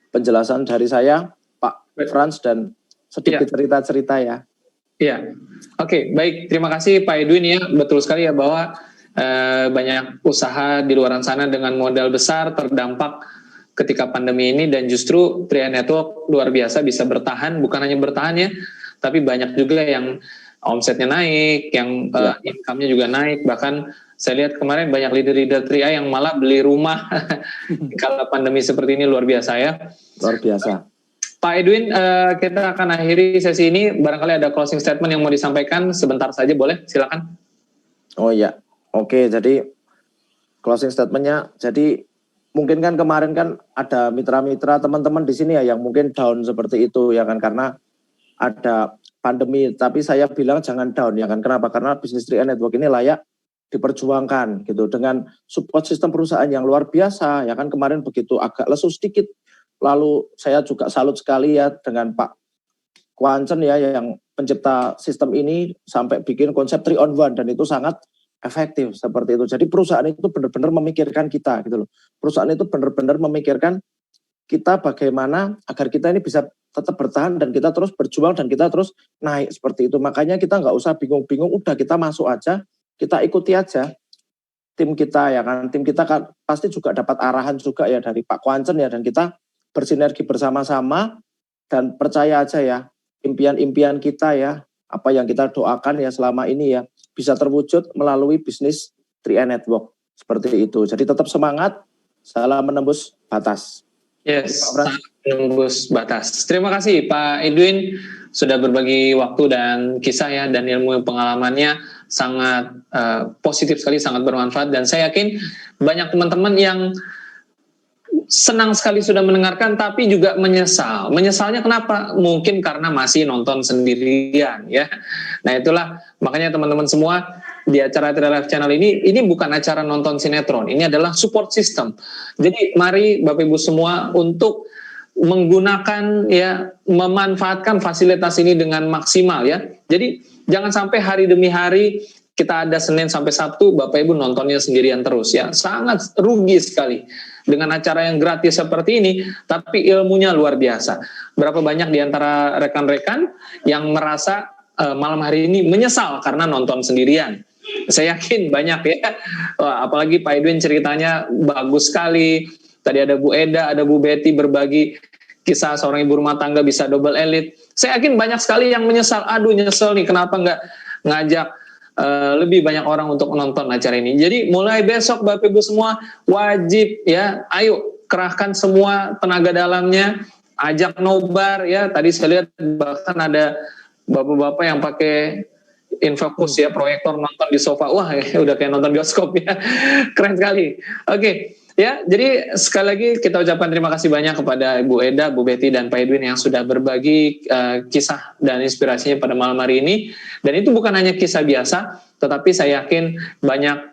penjelasan dari saya, Pak Frans, dan sedikit cerita-cerita ya. Iya, oke, baik. Terima kasih Pak Edwin ya. Betul sekali ya bahwa banyak usaha di luar sana dengan modal besar terdampak ketika pandemi ini, dan justru 3i Network luar biasa bisa bertahan. Bukan hanya bertahan ya, tapi banyak juga yang omsetnya naik, yang income-nya juga naik. Bahkan saya lihat kemarin banyak leader-leader 3i yang malah beli rumah kalau pandemi seperti ini. Luar biasa ya. Luar biasa. Pak Edwin, kita akan akhiri sesi ini. Barangkali ada closing statement yang mau disampaikan sebentar saja, boleh? Silakan. Oh iya, oke. Jadi closing statementnya, jadi mungkin kan kemarin kan ada mitra-mitra teman-teman di sini ya yang mungkin down seperti itu ya kan, karena ada pandemi. Tapi saya bilang jangan down ya kan. Kenapa? Karena bisnis 3i Network ini layak diperjuangkan gitu dengan support sistem perusahaan yang luar biasa ya kan. Kemarin begitu agak lesu sedikit. Lalu saya juga salut sekali ya dengan Pak Kwancen ya yang pencipta sistem ini sampai bikin konsep 3-on-1 dan itu sangat efektif seperti itu. Jadi perusahaan itu benar-benar memikirkan kita gitu loh. Perusahaan itu benar-benar memikirkan kita bagaimana agar kita ini bisa tetap bertahan dan kita terus berjuang dan kita terus naik seperti itu. Makanya kita nggak usah bingung-bingung, udah kita masuk aja, kita ikuti aja tim kita ya kan. Tim kita kan pasti juga dapat arahan juga ya dari Pak Kwancen ya, dan kita bersinergi bersama-sama dan percaya aja ya impian-impian kita ya, apa yang kita doakan ya selama ini ya bisa terwujud melalui bisnis 3i Network seperti itu. Jadi tetap semangat, salam menembus batas. Yes, salam menembus batas. Terima kasih Pak Edwin sudah berbagi waktu dan kisah ya, dan ilmu pengalamannya sangat positif sekali, sangat bermanfaat, dan saya yakin banyak teman-teman yang senang sekali sudah mendengarkan tapi juga menyesal. Menyesalnya kenapa? Mungkin karena masih nonton sendirian ya. Nah itulah makanya teman-teman semua di acara Live Channel ini bukan acara nonton sinetron, ini adalah support system. Jadi mari Bapak Ibu semua untuk menggunakan ya, memanfaatkan fasilitas ini dengan maksimal ya. Jadi jangan sampai hari demi hari kita ada Senin sampai Sabtu Bapak Ibu nontonnya sendirian terus ya. Sangat rugi sekali dengan acara yang gratis seperti ini, tapi ilmunya luar biasa. Berapa banyak di antara rekan-rekan yang merasa malam hari ini menyesal karena nonton sendirian. Saya yakin banyak ya. Wah, apalagi Pak Edwin ceritanya bagus sekali. Tadi ada Bu Eda, ada Bu Betty berbagi kisah seorang ibu rumah tangga bisa double elite. Saya yakin banyak sekali yang menyesal. Aduh nyesel nih, kenapa nggak ngajak lebih banyak orang untuk menonton acara ini. Jadi mulai besok Bapak Ibu semua wajib ya, ayo kerahkan semua tenaga dalamnya, ajak nobar ya. Tadi saya lihat bahkan ada bapak-bapak yang pakai Infokus ya, proyektor nonton di sofa. Wah ya, udah kayak nonton bioskop ya. Keren sekali. Oke, Ya, jadi sekali lagi kita ucapkan terima kasih banyak kepada Ibu Eda, Bu Betty, dan Pak Edwin yang sudah berbagi kisah dan inspirasinya pada malam hari ini. Dan itu bukan hanya kisah biasa, tetapi saya yakin banyak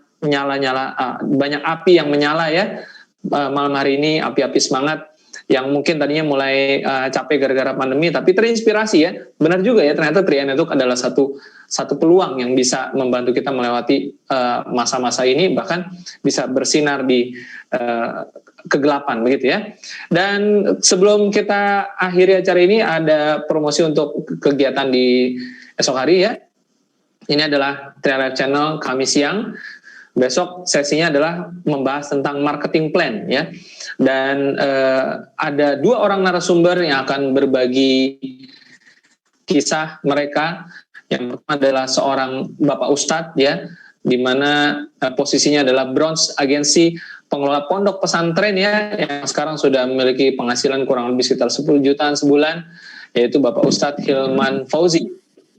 banyak api yang menyala ya malam hari ini, api-api semangat yang mungkin tadinya mulai capek gara-gara pandemi, tapi terinspirasi ya. Benar juga ya, ternyata Tri Network adalah satu peluang yang bisa membantu kita melewati masa-masa ini, bahkan bisa bersinar di kegelapan begitu ya. Dan sebelum kita akhiri acara ini, ada promosi untuk kegiatan di esok hari ya. Ini adalah Tri Live Channel Kamis siang. Besok sesinya adalah membahas tentang marketing plan ya. Dan ada 2 orang narasumber yang akan berbagi kisah mereka. Yang pertama adalah seorang Bapak Ustadz ya, di mana posisinya adalah bronze agensi pengelola pondok pesantren ya, yang sekarang sudah memiliki penghasilan kurang lebih sekitar 10 jutaan sebulan, yaitu Bapak Ustadz Hilman Fauzi.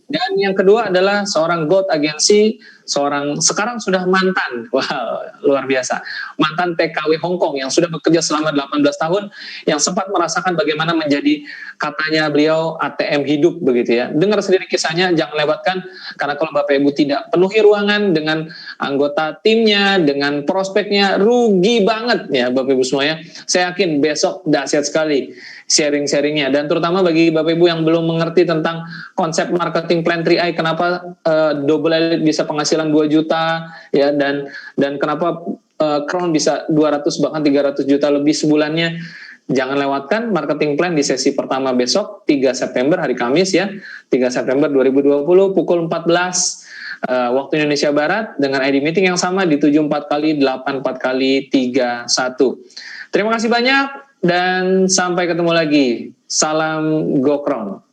Dan yang kedua adalah seorang gold agensi, sekarang sudah mantan, wow, luar biasa, mantan TKW Hong Kong yang sudah bekerja selama 18 tahun, yang sempat merasakan bagaimana menjadi, katanya beliau, ATM hidup begitu ya. Dengar sendiri kisahnya, jangan lewatkan, karena kalau Bapak Ibu tidak penuhi ruangan dengan anggota timnya, dengan prospeknya, rugi banget ya Bapak Ibu semuanya. Saya yakin besok dahsyat sekali sharing-sharingnya, dan terutama bagi Bapak Ibu yang belum mengerti tentang konsep marketing plan 3i, kenapa double elite bisa penghasilan 2 juta ya, dan kenapa Crown bisa 200 bahkan 300 juta lebih sebulannya. Jangan lewatkan marketing plan di sesi pertama besok 3 September hari Kamis ya, 3 September 2020 pukul 14 waktu Indonesia Barat, dengan ID meeting yang sama di 74x84x31. Terima kasih banyak dan sampai ketemu lagi. Salam GoCrown.